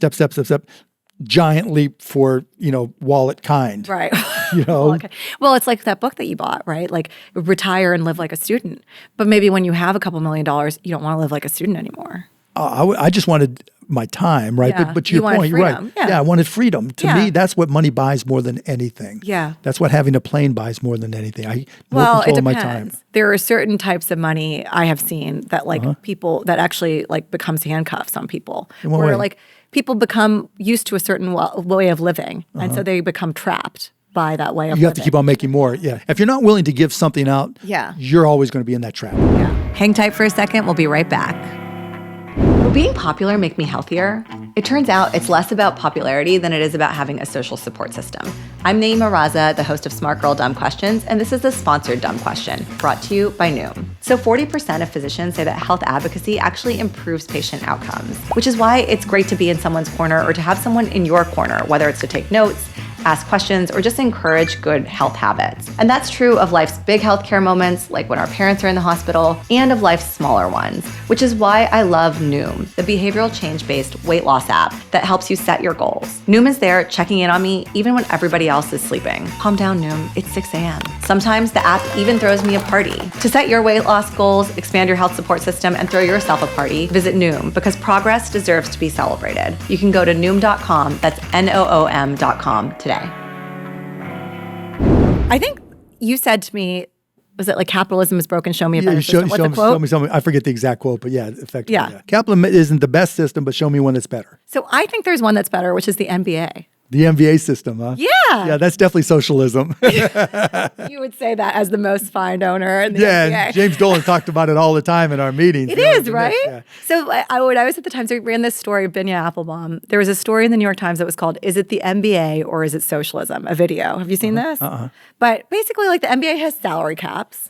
giant leap for, you know, wallet kind. Right. You know? Well, it's like that book that you bought, right? Like retire and live like a student. But maybe when you have a couple $1 million, you don't want to live like a student anymore. I just wanted my time, right? Yeah. But to your point, you're right. Yeah, I wanted freedom. To me, that's what money buys more than anything. Yeah. That's what having a plane buys more than anything. It control depends. of my time. There are certain types of money I have seen that like people that actually like becomes handcuffs on people. Where like people become used to a certain way of living. And so they become trapped by that way of living. You have to keep on making more. Yeah. If you're not willing to give something out, you're always going to be in that trap. Yeah. Hang tight for a second. We'll be right back. Will being popular make me healthier? It turns out it's less about popularity than it is about having a social support system. I'm Nayeema Raza, the host of Smart Girl Dumb Questions, and this is the sponsored Dumb Question, brought to you by Noom. So 40% of physicians say that health advocacy actually improves patient outcomes, which is why it's great to be in someone's corner or to have someone in your corner, whether it's to take notes, ask questions, or just encourage good health habits. And that's true of life's big healthcare moments, like when our parents are in the hospital, and of life's smaller ones, which is why I love Noom, the behavioral change-based weight loss app that helps you set your goals. Noom is there checking in on me even when everybody else is sleeping. Calm down, Noom. It's 6 a.m. Sometimes the app even throws me a party. To set your weight loss goals, expand your health support system, and throw yourself a party, visit Noom, because progress deserves to be celebrated. You can go to Noom.com, that's Noom.com today. I think you said to me, was it like capitalism is broken, show me a better system? What's the quote? Show me, I forget the exact quote, but effectively. Yeah. Capitalism isn't the best system, but show me one that's better. So I think there's one that's better, which is the NBA. The MBA system, huh? Yeah. Yeah, that's definitely socialism. You would say that as the most fined owner in the NBA. James Dolan talked about it all the time in our meetings. It is, right? Yeah. So when I was at the Times, I ran this story of Binya Applebaum. There was a story in the New York Times that was called, "Is it the NBA or is it socialism?" A video. Have you seen this? But basically, like the NBA has salary caps.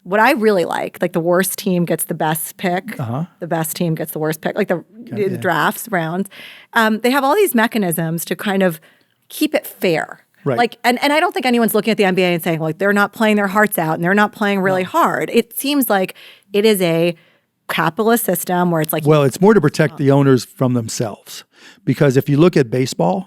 What I really like the worst team gets the best pick. The best team gets the worst pick, like the drafts rounds. They have all these mechanisms to kind of keep it fair. Right. Like, and I don't think anyone's looking at the NBA and saying, like, they're not playing their hearts out and they're not playing really hard. It seems like it is a capitalist system where it's like— Well, it's more to protect the owners from themselves. Because if you look at baseball,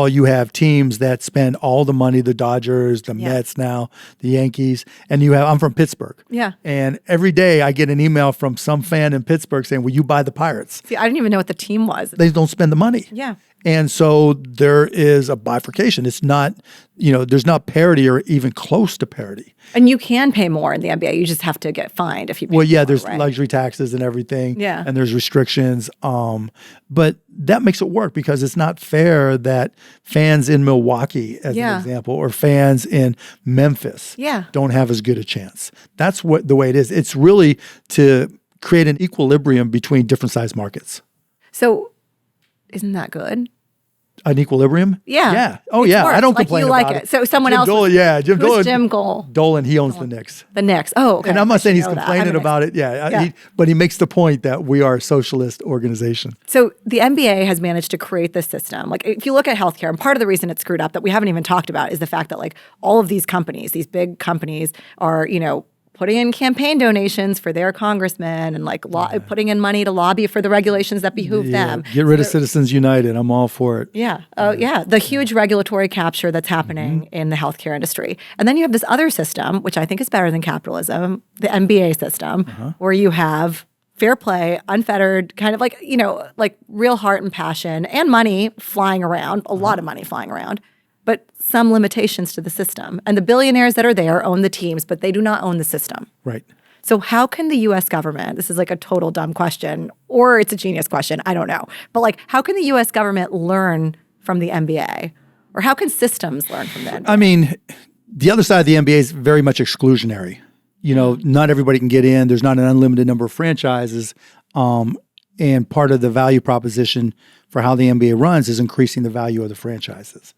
you have teams that spend all the money, the Dodgers, the Mets now, the Yankees, and I'm from Pittsburgh. Yeah. And every day I get an email from some fan in Pittsburgh saying, will you buy the Pirates? See, I didn't even know what the team was. They don't spend the money. Yeah. And so there is a bifurcation. It's not, there's not parity or even close to parity. And you can pay more in the NBA. You just have to get fined if you pay more, there's right? luxury taxes and everything. Yeah. And there's restrictions. But that makes it work because it's not fair that fans in Milwaukee, as an example, or fans in Memphis don't have as good a chance. That's the way it is. It's really to create an equilibrium between different size markets. So isn't that good? An equilibrium? Yeah. Yeah. Oh, yeah. Works. I don't complain about it. You like it. So someone Jim else. Dolan, Jim Dolan. Jim Goal? Dolan, he owns the Knicks. The Knicks. Oh, okay. And I'm not saying he's complaining about it. But he makes the point that we are a socialist organization. So the NBA has managed to create this system. Like if you look at healthcare, and part of the reason it's screwed up that we haven't even talked about is the fact that like all of these companies, these big companies are, putting in campaign donations for their congressmen and like putting in money to lobby for the regulations that behoove them. Get rid of Citizens United. I'm all for it. Yeah. Oh, yeah. The huge regulatory capture that's happening in the healthcare industry. And then you have this other system, which I think is better than capitalism, the MBA system, where you have fair play, unfettered, kind of like, like real heart and passion and money flying around, a lot of money flying around, but some limitations to the system. And the billionaires that are there own the teams, but they do not own the system. Right. So how can the U.S. government, this is like a total dumb question, or it's a genius question, I don't know, but like how can the U.S. government learn from the MBA? Or how can systems learn from that? I mean, the other side of the MBA is very much exclusionary. Not everybody can get in. There's not an unlimited number of franchises. And part of the value proposition for how the NBA runs is increasing the value of the franchises.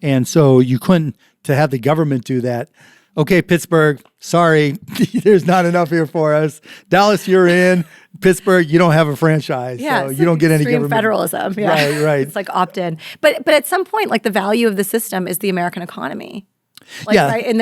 And so you couldn't, to have the government do that, okay, Pittsburgh, sorry, there's not enough here for us. Dallas, you're in. Pittsburgh, you don't have a franchise, so you don't get any government. Federalism, yeah. Right. It's like opt-in. But at some point, like the value of the system is the American economy. Like, right, and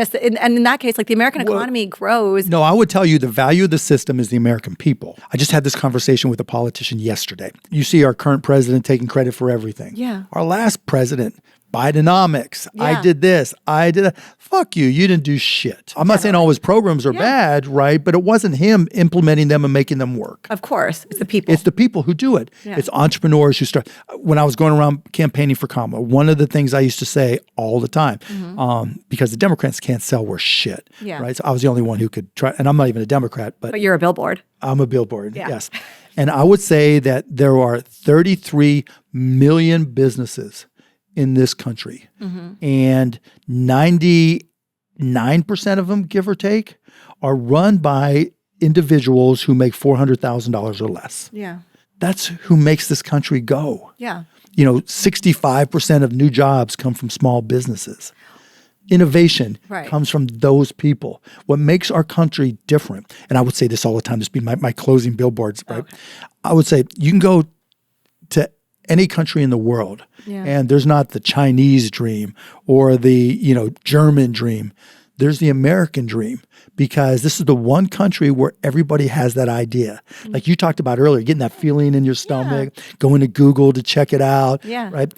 in that case, like the American economy grows. No, I would tell you the value of the system is the American people. I just had this conversation with a politician yesterday. You see our current president taking credit for everything. Yeah. Our last president, Bidenomics. Yeah. I did this. I did that. Fuck you. You didn't do shit. I'm not saying all his programs are bad, right? But it wasn't him implementing them and making them work. Of course. It's the people. It's the people who do it. Yeah. It's entrepreneurs who start. When I was going around campaigning for Kamala, one of the things I used to say all the time, because the Democrats can't sell worth shit, right? So I was the only one who could try, and I'm not even a Democrat. But you're a billboard. I'm a billboard, yes. And I would say that there are 33 million businesses in this country. And 99% of them, give or take, are run by individuals who make $400,000 or less. Yeah. That's who makes this country go. Yeah. 65% of new jobs come from small businesses. Innovation comes from those people. What makes our country different, and I would say this all the time, this would be my closing billboards, right? Okay. I would say you can go to any country in the world, and there's not the Chinese dream or the German dream. There's the American dream, because this is the one country where everybody has that idea. Like you talked about earlier, getting that feeling in your stomach, going to Google to check it out, right?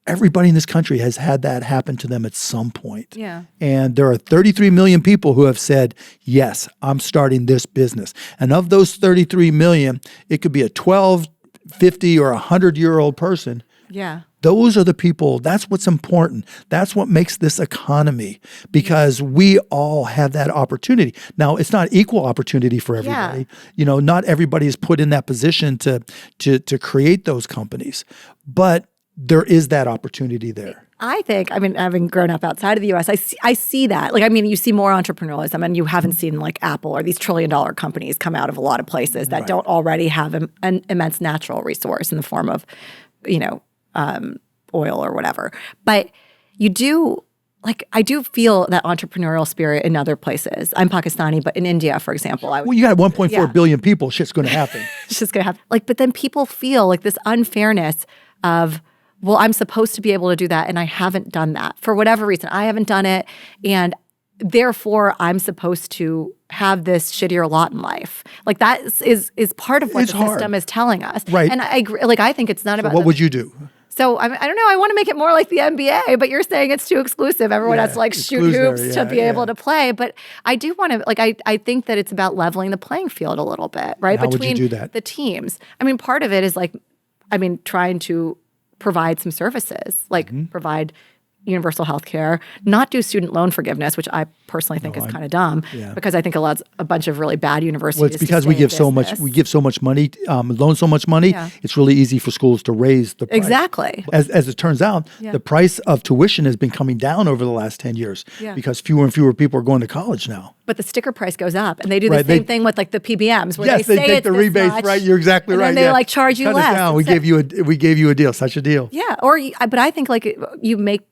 Everybody in this country has had that happen to them at some point. Yeah. And there are 33 million people who have said, yes, I'm starting this business. And of those 33 million, it could be a 12, 50 or 100-year-old person. Yeah. Those are the people. That's what's important. That's what makes this economy, because we all have that opportunity. Now, it's not equal opportunity for everybody. Not everybody is put in that position to create those companies, but there is that opportunity there. I think, having grown up outside of the U.S., I see that. You see more entrepreneurialism, and you haven't seen like Apple or these trillion-dollar companies come out of a lot of places that don't already have an immense natural resource in the form of, oil or whatever. But you do, I do feel that entrepreneurial spirit in other places. I'm Pakistani, but in India, for example, you got 1.4 billion people. Shit's going to happen. It's just going to happen. But then people feel like this unfairness of, well, I'm supposed to be able to do that, and I haven't done that. For whatever reason, I haven't done it, and therefore I'm supposed to have this shittier lot in life. That is part of what the system is telling us. Right. And I agree. I think it's not about what would you do? So I don't know. I want to make it more like the NBA, but you're saying it's too exclusive. Everyone has to shoot hoops to be able to play. But I do want to I think that it's about leveling the playing field a little bit, right? How Between would you do that? The teams. Part of it is trying to provide some services, provide universal health care, not do student loan forgiveness, which I personally think is kind of dumb, because I think allows a bunch of really bad universities. Well, it's because we give so much money, loan so much money. Yeah. It's really easy for schools to raise the price. Exactly. As it turns out, the price of tuition has been coming down over the last 10 years because fewer and fewer people are going to college now. But the sticker price goes up, and they do the same thing with the PBMs, where they say take the rebates. Much, right, you're exactly right. And then they charge you Cut less. It down. We gave you a deal, such a deal. Yeah, but I think you make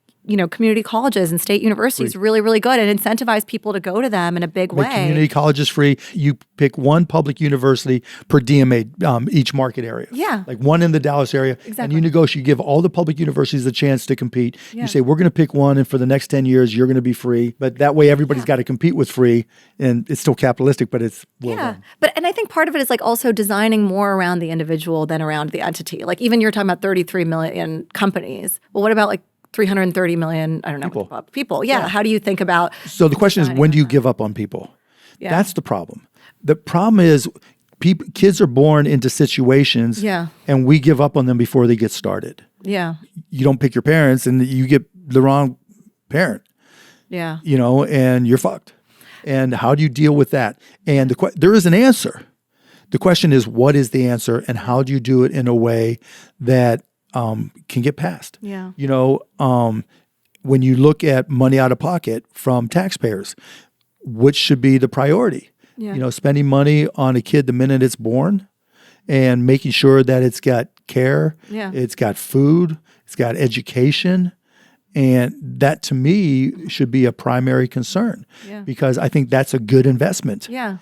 community colleges and state universities really, really good and incentivize people to go to them in a big way. Community colleges free. You pick one public university per DMA, each market area. Yeah. Like one in the Dallas area. Exactly. And you negotiate, you give all the public universities a chance to compete. Yeah. You say, we're going to pick one, and for the next 10 years, you're going to be free. But that way, everybody's got to compete with free. And it's still capitalistic, but it's well done. And I think part of it is like also designing more around the individual than around the entity. Like even you're talking about 33 million companies. Well, what about like 330 million, I don't know, people. Yeah. How do you think about... So the question is, when do you give up on people? Yeah. That's the problem. The problem is kids are born into situations and we give up on them before they get started. Yeah. You don't pick your parents and you get the wrong parent. Yeah. And you're fucked. And how do you deal with that? And there is an answer. The question is, what is the answer and how do you do it in a way that can get passed? Yeah. When you look at money out of pocket from taxpayers, which should be the priority? Yeah. Spending money on a kid the minute it's born and making sure that it's got care, it's got food, it's got education. And that to me should be a primary concern because I think that's a good investment. Yeah.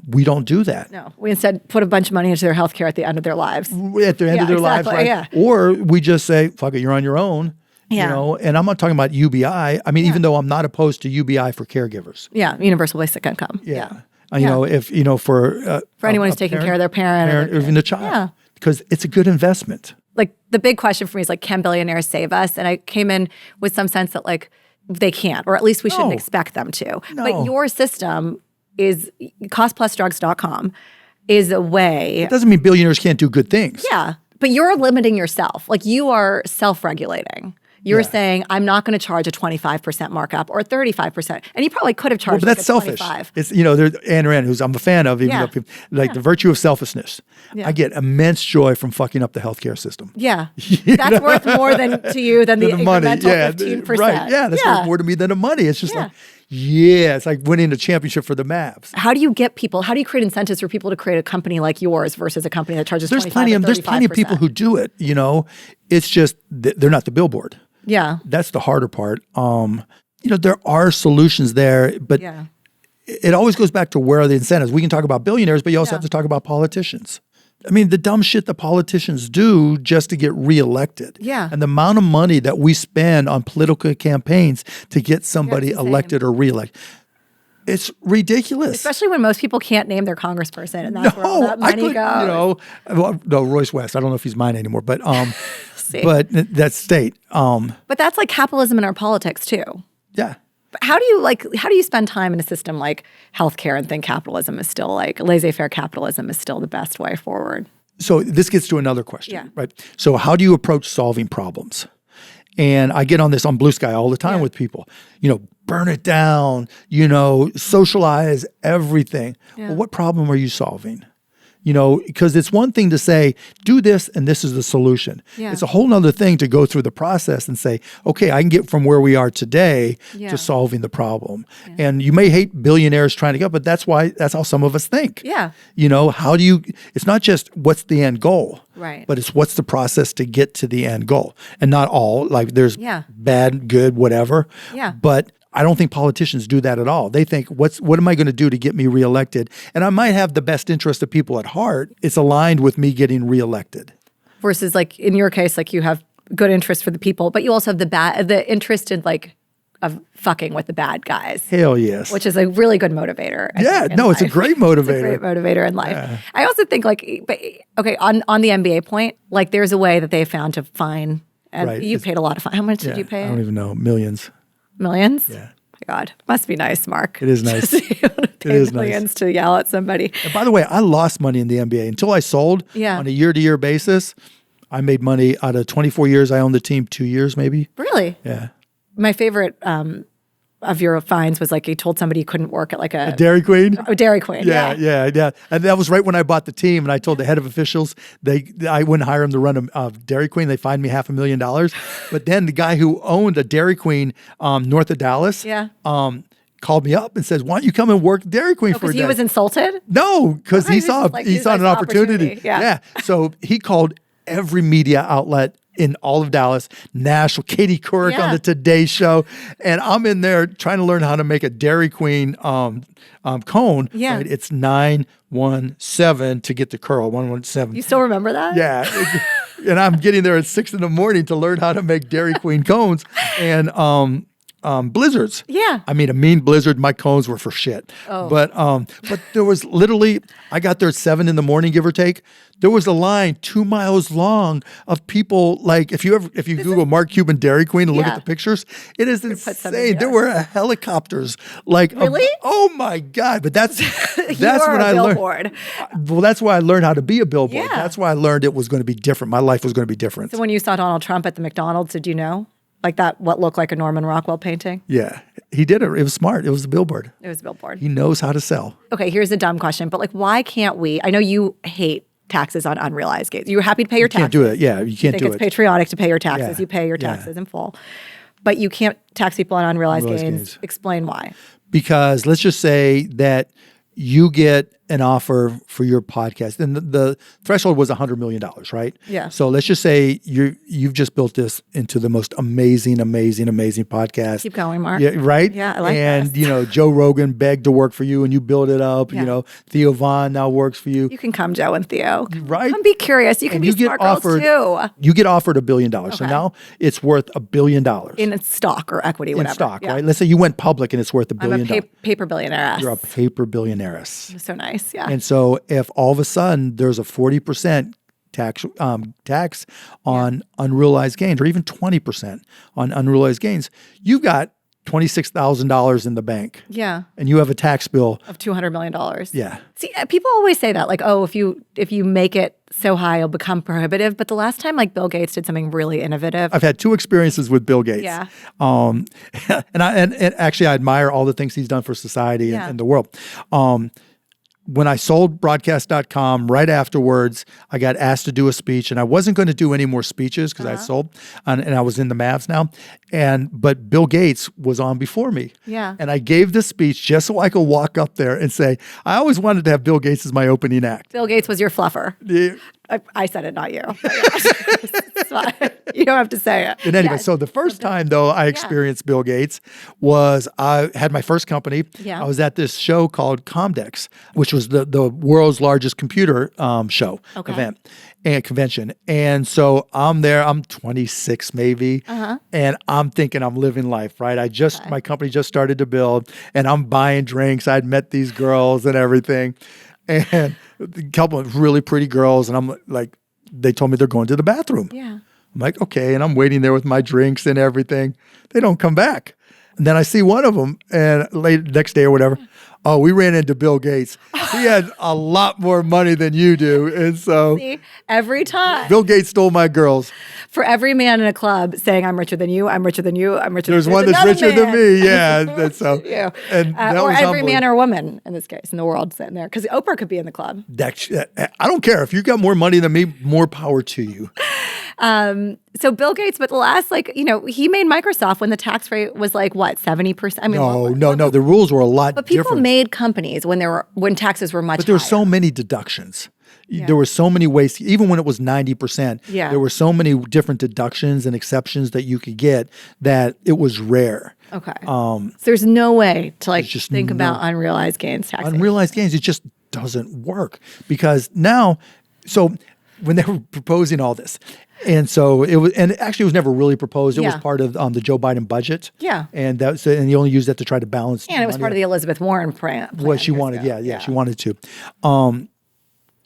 We don't do that. No. We instead put a bunch of money into their healthcare at the end of their lives. At the end of their lives, right? Yeah. Or we just say, fuck it, you're on your own. Yeah. And I'm not talking about UBI. I mean, even though I'm not opposed to UBI for caregivers. Yeah. Universal basic income. Yeah. If, for anyone who's taking care of their parent or even the child. Yeah. Because it's a good investment. Like the big question for me is like, can billionaires save us? And I came in with some sense that like they can't, or at least we shouldn't expect them to. No. But your system is costplusdrugs.com is a way. It doesn't mean billionaires can't do good things. Yeah. But you're limiting yourself. Like you are self-regulating. You're saying, I'm not going to charge a 25% markup or 35%. And you probably could have charged but that's like selfish. 25. There's Ayn Rand, who's I'm a fan of, even though people, the virtue of selflessness. Yeah. I get immense joy from fucking up the healthcare system. Yeah. That's worth more to you than the money. incremental 15%. Right. Yeah, that's worth more to me than the money. It's just it's like winning a championship for the Mavs. How do you get people, how do you create incentives for people to create a company like yours versus a company that charges 25 There's plenty of people who do it, It's just they're not the billboard. Yeah. That's the harder part. There are solutions there, but it always goes back to where are the incentives. We can talk about billionaires, but you also have to talk about politicians. I mean, the dumb shit that politicians do just to get reelected. Yeah. And the amount of money that we spend on political campaigns to get somebody elected or reelected. It's ridiculous. Especially when most people can't name their congressperson, and that's where all that money goes. No, Royce West. I don't know if he's mine anymore, but but that's state. But that's like capitalism in our politics too. Yeah. But how do you spend time in a system like healthcare and think capitalism is still like laissez-faire capitalism is still the best way forward? So this gets to another question, right? So how do you approach solving problems? And I get on this on Blue Sky all the time with people, burn it down, socialize everything. Yeah. Well, what problem are you solving? Because it's one thing to say, do this and this is the solution. Yeah. It's a whole nother thing to go through the process and say, okay, I can get from where we are today to solving the problem. Yeah. And you may hate billionaires trying to go, but that's how some of us think. Yeah. It's not just what's the end goal, right? But it's what's the process to get to the end goal. And not all, like there's bad, good, whatever. Yeah. But I don't think politicians do that at all. They think, what am I going to do to get me reelected? And I might have the best interest of people at heart. It's aligned with me getting reelected. Versus like in your case, like you have good interest for the people, but you also have the interest in like of fucking with the bad guys. Hell yes. Which is a really good motivator. It's a great motivator. It's a great motivator in life. Yeah. I also think on the MBA point, like there's a way that they found to fine, and you paid a lot of fine. How much did you pay? I don't even know. Millions. Millions? Yeah. My God. Must be nice, Mark. It is nice. It is millions to yell at somebody. And by the way, I lost money in the MBA. Until I sold on a year-to-year basis, I made money out of 24 years. I owned the team 2 years maybe. Really? Yeah. My favorite of your fines was like you told somebody you couldn't work at like a Dairy Queen. Oh, Dairy Queen. Yeah. And that was right when I bought the team, and I told the head of officials I wouldn't hire him to run a Dairy Queen. They fined me $500,000. But then the guy who owned a Dairy Queen north of Dallas, called me up and says, "Why don't you come and work Dairy Queen for a day?" He was insulted? No, because he saw an opportunity. Yeah. So he called every media outlet in all of Dallas, Nashville, Katie Couric on the Today Show. And I'm in there trying to learn how to make a Dairy Queen cone. Yeah. Right? It's 917 to get the curl, 117. You still remember that? Yeah. And I'm getting there at 6 a.m. to learn how to make Dairy Queen cones and blizzards. Yeah. I mean, a mean blizzard. My cones were for shit. Oh. But there was literally, I got there at 7 a.m, give or take. There was a line 2 miles long of people. Like if you Google Mark Cuban Dairy Queen and look at the pictures, it is insane. There were helicopters. Like really? Oh my God! But that's when I billboard. learned. Well, that's why I learned how to be a billboard. Yeah. That's why I learned it was going to be different. My life was going to be different. So when you saw Donald Trump at the McDonald's, did you know? Like that, what looked like a Norman Rockwell painting? Yeah, he did it. It was smart. It was a billboard. It was a billboard. He knows how to sell. Okay, here's a dumb question, but like, why can't we? I know you hate taxes on unrealized gains. You're happy to pay your taxes. Can't do it. Yeah, you can't do it. It's patriotic to pay your taxes. Yeah. You pay your taxes in full. But you can't tax people on unrealized gains. Explain why. Because let's just say that you get an offer for your podcast, and the threshold was $100 million, right? Yeah. So let's just say you've just built this into the most amazing podcast. Keep going, Mark. Yeah, right? Yeah, I like and, this. Joe Rogan begged to work for you and you build it up. Yeah. Theo Vaughn now works for you. You can come, Joe and Theo. Right? Come be curious. You can be smart girls too. You get offered $1 billion. So now it's worth $1 billion. In stock or equity, whatever. In stock, right? Let's say you went public and it's worth $1 billion. I'm a paper billionaire. You're a paper billionaire. So nice, yeah. And so if all of a sudden there's a 40% tax on unrealized gains, or even 20% on unrealized gains, you've got $26,000 in the bank. Yeah. And you have a tax bill of $200 million. Yeah. See, people always say that, like, oh, if you make it so high, it'll become prohibitive. But the last time, like, Bill Gates did something really innovative. I've had 2 experiences with Bill Gates. Yeah. And actually, I admire all the things he's done for society and the world. When I sold broadcast.com, right afterwards, I got asked to do a speech, and I wasn't going to do any more speeches because I sold, and I was in the Mavs now. But Bill Gates was on before me. Yeah. And I gave this speech just so I could walk up there and say, I always wanted to have Bill Gates as my opening act. Bill Gates was your fluffer. Yeah. I said it, not you. It's fine. You don't have to say it. And anyway, so the first time, though, I experienced Bill Gates was I had my first company. Yeah. I was at this show called Comdex, which was the world's largest computer show event and convention. And so I'm there. I'm 26 maybe. And I'm thinking I'm living life, right? My company just started to build, and I'm buying drinks. I'd met these girls and everything. And a couple of really pretty girls, and I'm like, they told me they're going to the bathroom. Yeah. I'm like, okay, and I'm waiting there with my drinks and everything. They don't come back. And then I see one of them, and next day or whatever, oh, we ran into Bill Gates. He had a lot more money than you do. And so See, every time. Bill Gates stole my girls. For every man in a club saying, I'm richer than you, I'm richer than you, I'm richer There's than you. one that's richer than me. Yeah. That's so. You. And that or was every humbling. man or woman, in this case, in the world sitting there. Because Oprah could be in the club. I don't care. If you got more money than me, more power to you. So Bill Gates, but the last, he made Microsoft when the tax rate was like, what, 70%? I mean, No. The rules were a lot But people different. made companies when taxes were much But there were higher. so many deductions. There were so many ways, even when it was 90%, there were so many different deductions and exceptions that you could get that it was rare. Okay. So there's no way to think about unrealized gains taxation. Unrealized gains, it just doesn't work because now, so when they were proposing all this, and so it was, and actually it was never really proposed. It was part of the Joe Biden budget. Yeah. And he only used that to try to balance. And it was part of the Elizabeth Warren plan. What she wanted, she wanted to.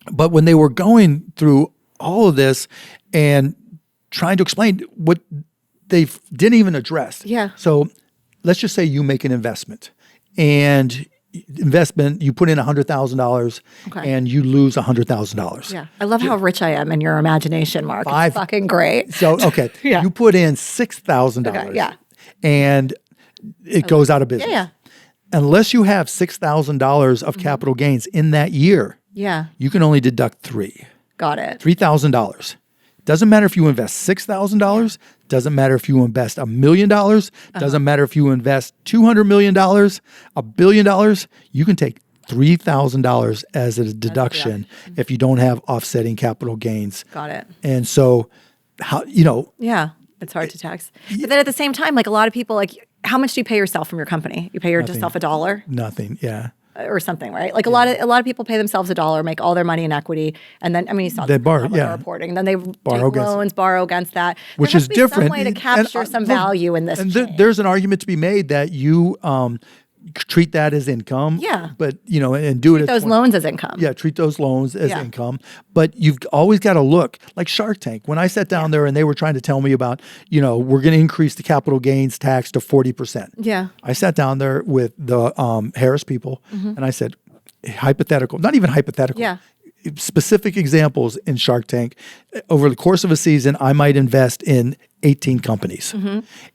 But when they were going through all of this and trying to explain what they didn't even address. Yeah. So let's just say you make an investment, and you put in $100,000 and you lose $100,000. Yeah. I love how rich I am in your imagination, Mark. It's fucking great. So, okay. You put in $6,000 and it goes out of business. Yeah. Unless you have $6,000 of capital gains in that year, you can only deduct $3,000. Got it. $3,000. Doesn't matter if you invest $6,000. Doesn't matter if you invest $1 million. Doesn't matter if you invest $200 million, $1 billion. You can take $3,000 as a deduction if you don't have offsetting capital gains. Got it. And so how, Yeah. It's hard to tax. But then at the same time, like a lot of people, like how much do you pay yourself from your company? You pay yourself $1 nothing. Yeah. or something, right? Like a lot of people pay themselves $1, make all their money in equity, and then you saw they borrow, reporting. Then they borrow borrow against that, which there is must be different. Some way to capture some value in this. And there's an argument to be made that you treat that as income. Yeah. But and do treat it as those loans as income. Yeah, treat those loans as income. But you've always got to look like Shark Tank. When I sat down there and they were trying to tell me about, we're going to increase the capital gains tax to 40%. Yeah. I sat down there with the Harris people and I said, hypothetical, not even hypothetical. Yeah. Specific examples in Shark Tank. Over the course of a season, I might invest in 18 companies.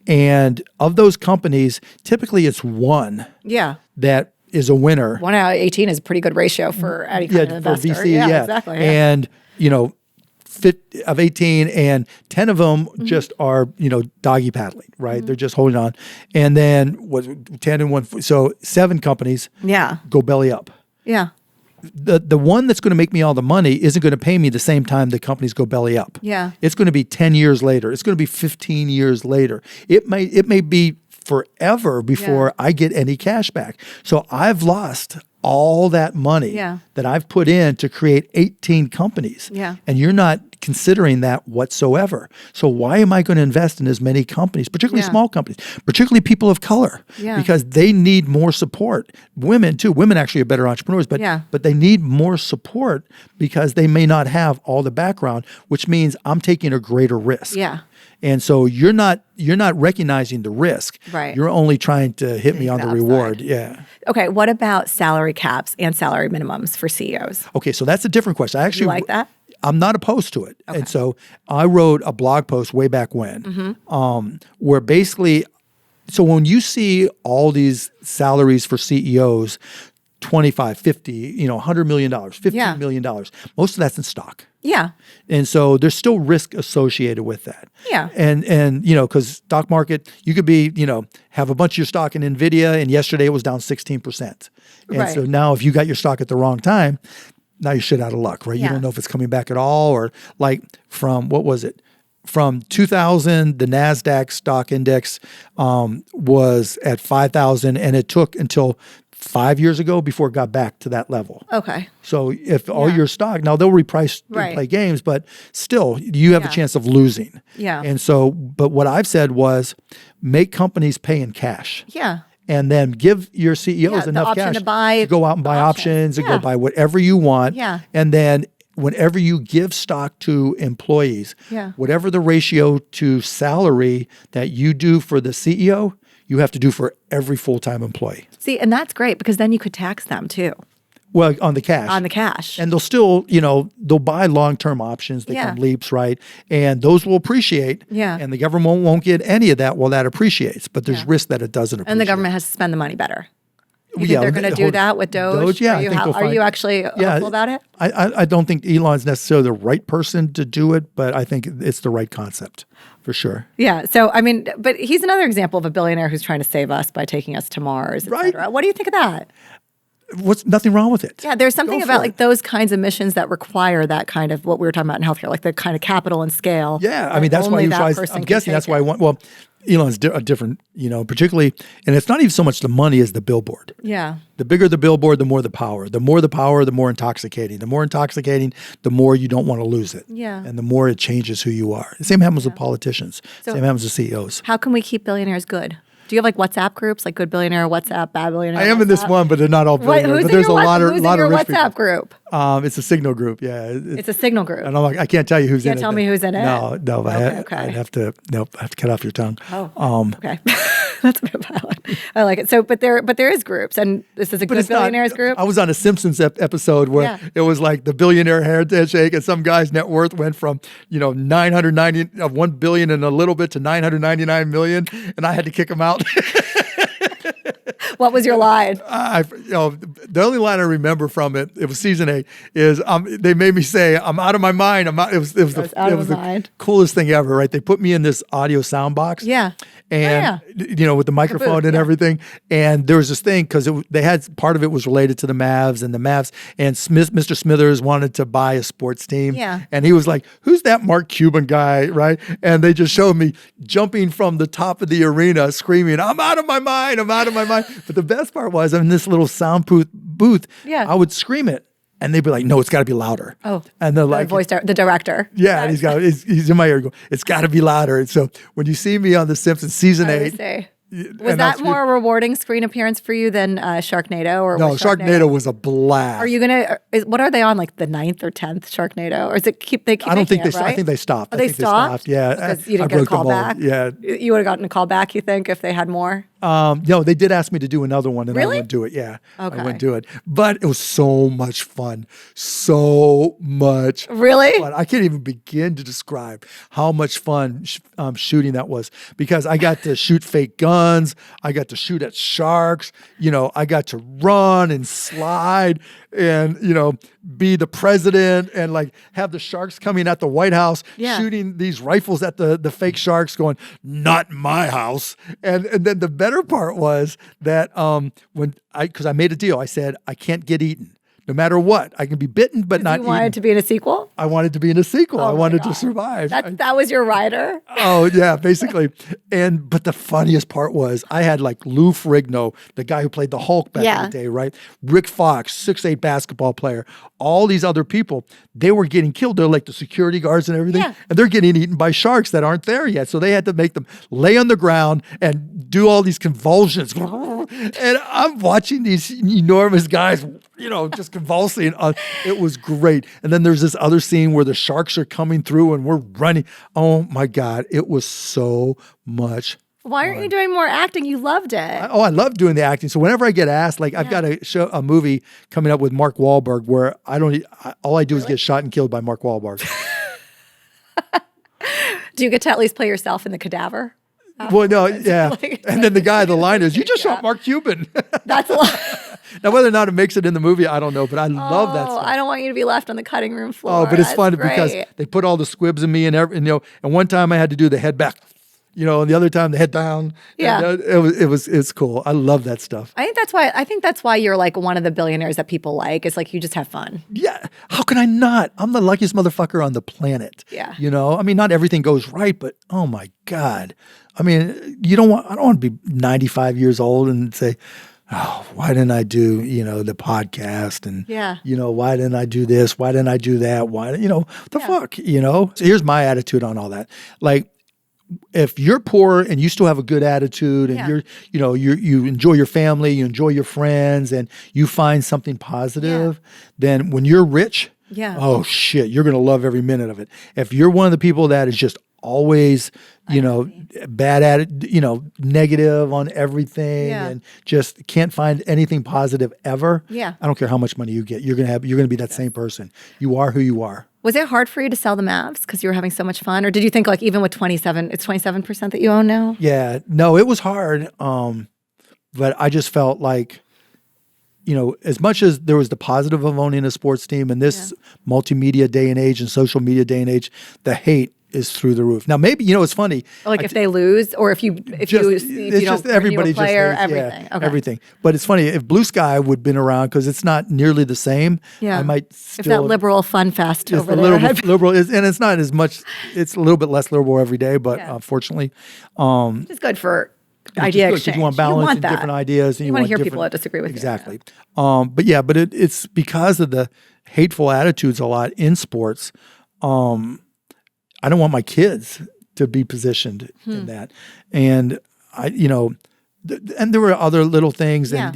And of those companies, typically it's one that is a winner. 1 out of 18 is a pretty good ratio for any kind of investor. For VC, yeah. Exactly. Yeah. And, of 18 and 10 of them just are, doggy paddling, right? They're just holding on. And then 10 and 1, so 7 companies go belly up. Yeah. The one that's going to make me all the money isn't going to pay me the same time the companies go belly up. Yeah. It's going to be 10 years later. It's going to be 15 years later. It may be forever before I get any cash back. So I've lost all that money that I've put in to create 18 companies. Yeah. And you're not considering that whatsoever. So why am I going to invest in as many companies, particularly small companies, particularly people of color? Because they need more support. Women too. Women actually are better entrepreneurs, but they need more support because they may not have all the background, which means I'm taking a greater risk. Yeah. And so you're not recognizing the risk. Right. You're only trying to hit me on the reward. Yeah. Okay. What about salary caps and salary minimums for CEOs? Okay, so that's a different question. I actually You like that? I'm not opposed to it. Okay. And so I wrote a blog post way back when, where basically, so when you see all these salaries for CEOs, 25, 50, $100 million, $15 million, most of that's in stock. Yeah. And so there's still risk associated with that. Yeah. And because stock market, you could be, have a bunch of your stock in NVIDIA and yesterday it was down 16%. And so now if you got your stock at the wrong time, now you're shit out of luck, right? You don't know if it's coming back at all, or like from, what was it? From 2000, the NASDAQ stock index was at 5,000 and it took until 5 years ago before it got back to that level. Okay. So if all your stock, now they'll reprice and play games, but still you have a chance of losing. Yeah. And so, but what I've said was make companies pay in cash. Yeah. And then give your CEOs enough cash to go out and buy options and go buy whatever you want. Yeah. And then whenever you give stock to employees, whatever the ratio to salary that you do for the CEO, you have to do for every full-time employee. See, and that's great because then you could tax them too. Well, on the cash. On the cash. And they'll still, they'll buy long-term options. They come leaps, right? And those will appreciate. Yeah. And the government won't get any of that while that appreciates. But there's risk that it doesn't appreciate. And the government has to spend the money better. You think they're going to do that with Doge? Yeah, Are you actually hopeful about it? I don't think Elon's necessarily the right person to do it, but I think it's the right concept for sure. Yeah. So, I mean, but he's another example of a billionaire who's trying to save us by taking us to Mars, et cetera. What do you think of that? What's nothing wrong with it? Yeah, there's something about like those kinds of missions that require that kind of what we were talking about in healthcare, like the kind of capital and scale. Yeah, I mean that's why he tries. I'm guessing that's why I want. Well, Elon's a different, particularly, and it's not even so much the money as the billboard. Yeah. The bigger the billboard, the more the power. The more the power, the more intoxicating. The more intoxicating, the more you don't want to lose it. Yeah. And the more it changes who you are. The same happens with politicians. Same happens with CEOs. How can we keep billionaires good? Do you have like WhatsApp groups, like good billionaire, WhatsApp, bad billionaire? I am in this one, but they're not all billionaires. But there's a lot of rich WhatsApp group? It's a Signal group. Yeah, it's a Signal group. And I can't tell you who's in it. Can't tell me who's in it. No. Okay. I have to cut off your tongue. Oh. Okay. That's a bit violent. I like it. So, but there is groups, and this is a good billionaires group. I was on a Simpsons episode where it was like the billionaire handshake, and some guy's net worth went from 1 billion and a little bit to 999 million, and I had to kick him out. What was your line? The only line I remember from it was season 8, is they made me say, "I'm out of my mind." It was the coolest thing ever, right? They put me in this audio sound box, Yeah. and with the microphone and everything. And there was this thing because they had part of it was related to the Mavs, and Mr. Smithers wanted to buy a sports team, and he was like, "Who's that Mark Cuban guy?" Right? And they just showed me jumping from the top of the arena, screaming, "I'm out of my mind! I'm out of my mind!" But the best part was, I'm in this little sound booth. Yeah. I would scream it, and they'd be like, "No, it's got to be louder." Oh, and they're like, the director. Yeah, and he's in my ear. Go, "It's got to be louder." And so when you see me on The Simpsons season 8. Was that more a rewarding screen appearance for you than Sharknado? Or no, Sharknado was a blast. Are you gonna? What are they on? Like the 9th or 10th Sharknado, or is it keep? They keep. I don't think they. Right? I think they stopped. Oh, they stopped. Yeah, because you didn't get a call back. Yeah, you would have gotten a call back. You think if they had more? No, they did ask me to do another one, and really? I wouldn't do it. Yeah, okay. I wouldn't do it. But it was so much fun. So much. Really? Fun. I can't even begin to describe how much fun shooting that was, because I got to shoot fake guns. I got to shoot at sharks. I got to run and slide and, be the president and like have the sharks coming at the White House, shooting these rifles at the fake sharks, "Not in my house." And then the better part was that because I made a deal, I said, I can't get eaten. No matter what, I can be bitten, but not eaten. You wanted to be in a sequel? I wanted to be in a sequel. Oh I wanted to survive. That was your rider? Oh, yeah, basically. But the funniest part was I had like Lou Ferrigno, the guy who played the Hulk back in the day, right? Rick Fox, 6'8" basketball player. All these other people, they were getting killed. They're like the security guards and everything. Yeah. And they're getting eaten by sharks that aren't there yet. So they had to make them lay on the ground and do all these convulsions. And I'm watching these enormous guys, just convulsing. It was great. And then there's this other scene where the sharks are coming through and we're running. Oh my God, it was so much Why aren't you doing more acting? You loved it. I love doing the acting. So whenever I get asked, like I've got a movie coming up with Mark Wahlberg where all I do is get shot and killed by Mark Wahlberg. Do you get to at least play yourself in the cadaver? Well, no, yeah. And then the line is, "You just shot Mark Cuban." That's a lot. Now, whether or not it makes it in the movie, I don't know, but I love that stuff. I don't want you to be left on the cutting room floor. Oh, but it's fun because they put all the squibs in me and one time I had to do the head back, and the other time the head down. Yeah. And, it's cool. I love that stuff. I think that's why you're like one of the billionaires that people like. It's like you just have fun. Yeah. How can I not? I'm the luckiest motherfucker on the planet. Yeah. Not everything goes right, but oh my God. I don't want to be 95 years old and say, "Oh, why didn't I do, the podcast? And, why didn't I do this? Why didn't I do that? Why, fuck, So here's my attitude on all that. Like, if you're poor and you still have a good attitude and you enjoy your family, you enjoy your friends, and you find something positive, then when you're rich, oh shit, you're going to love every minute of it. If you're one of the people that is just always, bad at it, negative on everything and just can't find anything positive ever. Yeah. I don't care how much money you get. You're going to be that same person. You are who you are. Was it hard for you to sell the Mavs because you were having so much fun? Or did you think like even with 27, it's 27% that you own now? Yeah, no, it was hard. But I just felt like, as much as there was the positive of owning a sports team in this multimedia day and age and social media day and age, the hate is through the roof. Now, maybe, it's funny. Like if they lose or if you don't everybody a player, just hates, everything. Okay. Everything. But it's funny, if Blue Sky would have been around, because it's not nearly the same, I might still... If that liberal fun fest over there. Liberal is, and it's not as much, it's a little bit less liberal every day, but unfortunately... it's good for idea exchange. Because you want balance and different ideas. And you want to hear people that disagree with you. Exactly. But it's because of the hateful attitudes a lot in sports. I don't want my kids to be positioned in that. And and there were other little things and,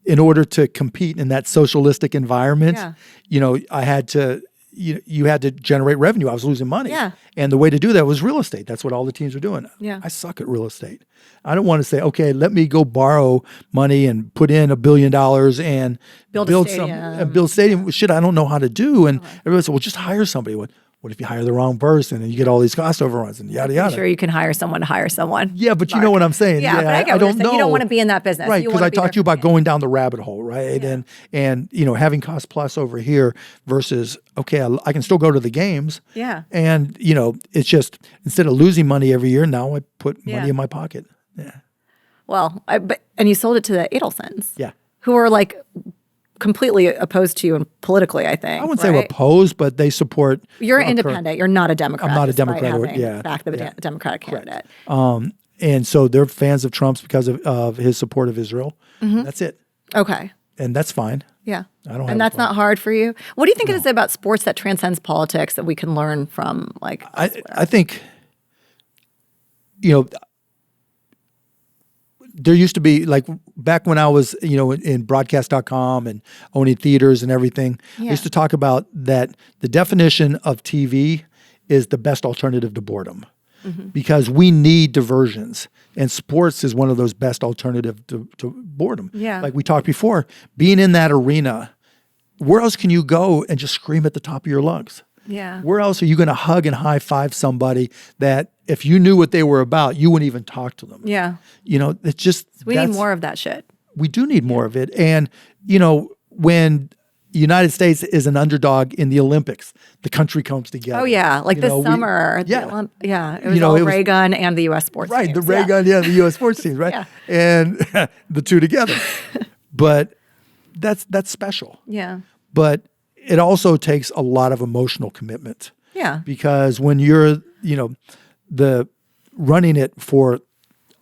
in order to compete in that socialistic environment, I had to, you had to generate revenue. I was losing money. Yeah. And the way to do that was real estate. That's what all the teams are doing. Yeah. I suck at real estate. I don't want to say, okay, let me go borrow money and put in $1 billion and build stadium. Shit I don't know how to do. And everybody said, well, just hire somebody. What if you hire the wrong person and you get all these cost overruns and yada yada? Sure, you can hire someone to hire someone. Yeah, but you know what I'm saying. Yeah, but I get what you're saying. You don't want to be in that business. Right, You because wanna I be talked to you there about going down the rabbit hole, right? And having cost plus over here versus, okay, I can still go to the games. Yeah. And, it's just, instead of losing money every year, now I put money in my pocket. Yeah. Well, and you sold it to the Adelsons. Yeah. Who are like completely opposed to you and politically, I think. I wouldn't say opposed, but they support. You're independent. You're not a Democrat. I'm not a Democrat. Back the Democratic candidate. And so they're fans of Trump's because of his support of Israel. That's it. Okay. And that's fine. Yeah. I don't have and that's not hard for you? What do you think it is about sports that transcends politics that we can learn from? Like, I think, there used to be, like, back when I was, in broadcast.com and owning theaters and everything, I used to talk about that the definition of TV is the best alternative to boredom because we need diversions. And sports is one of those best alternative to boredom. Yeah. Like we talked before, being in that arena, where else can you go and just scream at the top of your lungs? Yeah. Where else are you going to hug and high five somebody that if you knew what they were about, you wouldn't even talk to them? Yeah. It's just We need more of that shit. We do need more of it. And when the United States is an underdog in the Olympics, the country comes together. Oh yeah, like this summer. It was all Ray Gun and the U.S. sports right, teams. the Ray Gun, the U.S. sports teams, right? Yeah. And the two together. But that's special. Yeah. But it also takes a lot of emotional commitment. Yeah. Because when you're, the running it for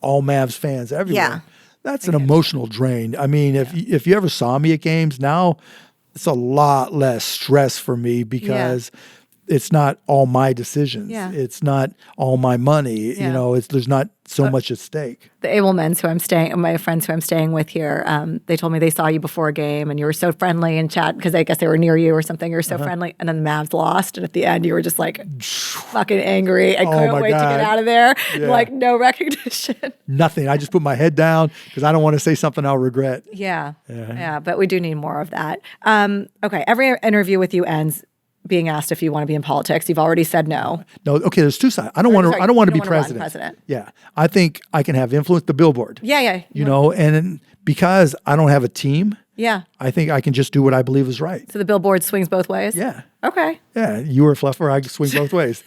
all Mavs fans everywhere, that's an emotional drain. I mean, if you ever saw me at games now, it's a lot less stress for me because it's not all my decisions. Yeah. It's not all my money. Yeah. There's not so much at stake. The Abelmans my friends who I'm staying with here, they told me they saw you before a game and you were so friendly in chat because I guess they were near you or something. You were so friendly. And then the Mavs lost. And at the end, you were just like fucking angry. I couldn't wait to get out of there. Yeah. Like no recognition. Nothing. I just put my head down because I don't want to say something I'll regret. Yeah. But we do need more of that. Okay. Every interview with you ends being asked if you want to be in politics. You've already said no. No, okay, there's two sides. I don't want to be president. Yeah. I think I can have influence, the billboard. Yeah. And because I don't have a team, I think I can just do what I believe is right. So the billboard swings both ways? Yeah. Okay. Yeah, you were a fluffer, I swing both ways.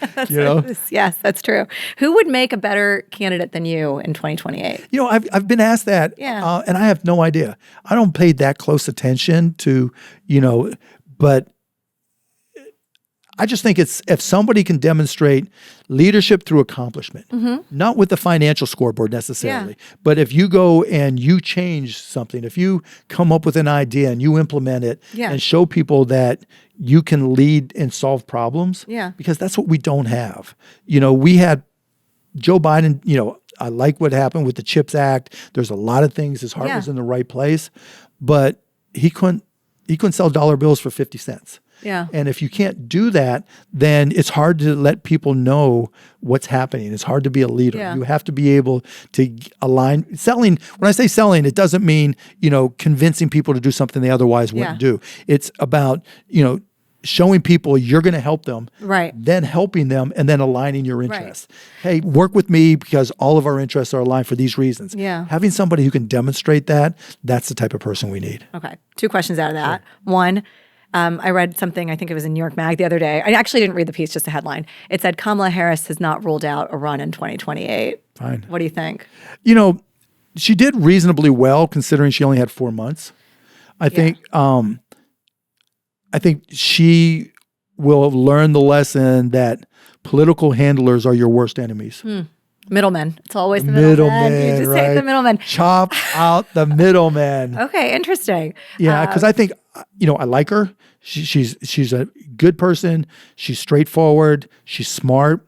Yes, that's true. Who would make a better candidate than you in 2028? I've been asked that, and I have no idea. I don't pay that close attention to, but I just think it's if somebody can demonstrate leadership through accomplishment, not with the financial scoreboard necessarily, but if you go and you change something, if you come up with an idea and you implement it and show people that you can lead and solve problems, because that's what we don't have. We had Joe Biden, I like what happened with the CHIPS Act. There's a lot of things. His heart was in the right place, but he couldn't sell dollar bills for 50 cents. Yeah. And if you can't do that, then it's hard to let people know what's happening. It's hard to be a leader. Yeah. You have to be able to align. Selling, when I say selling, it doesn't mean, convincing people to do something they otherwise wouldn't do. It's about, showing people you're going to help them, then helping them, and then aligning your interests. Hey, work with me because all of our interests are aligned for these reasons. Yeah. Having somebody who can demonstrate that, that's the type of person we need. Okay. 2 questions out of that. One, I read something, I think it was in New York Mag the other day. I actually didn't read the piece, just a headline. It said Kamala Harris has not ruled out a run in 2028. Fine. What do you think? She did reasonably well considering she only had 4 months. I think she will learn the lesson that political handlers are your worst enemies. Middlemen. It's always the middlemen. You just hate the middlemen. Chop out the middlemen. Okay, interesting. Yeah, because I think, I like her. She's a good person. She's straightforward. She's smart,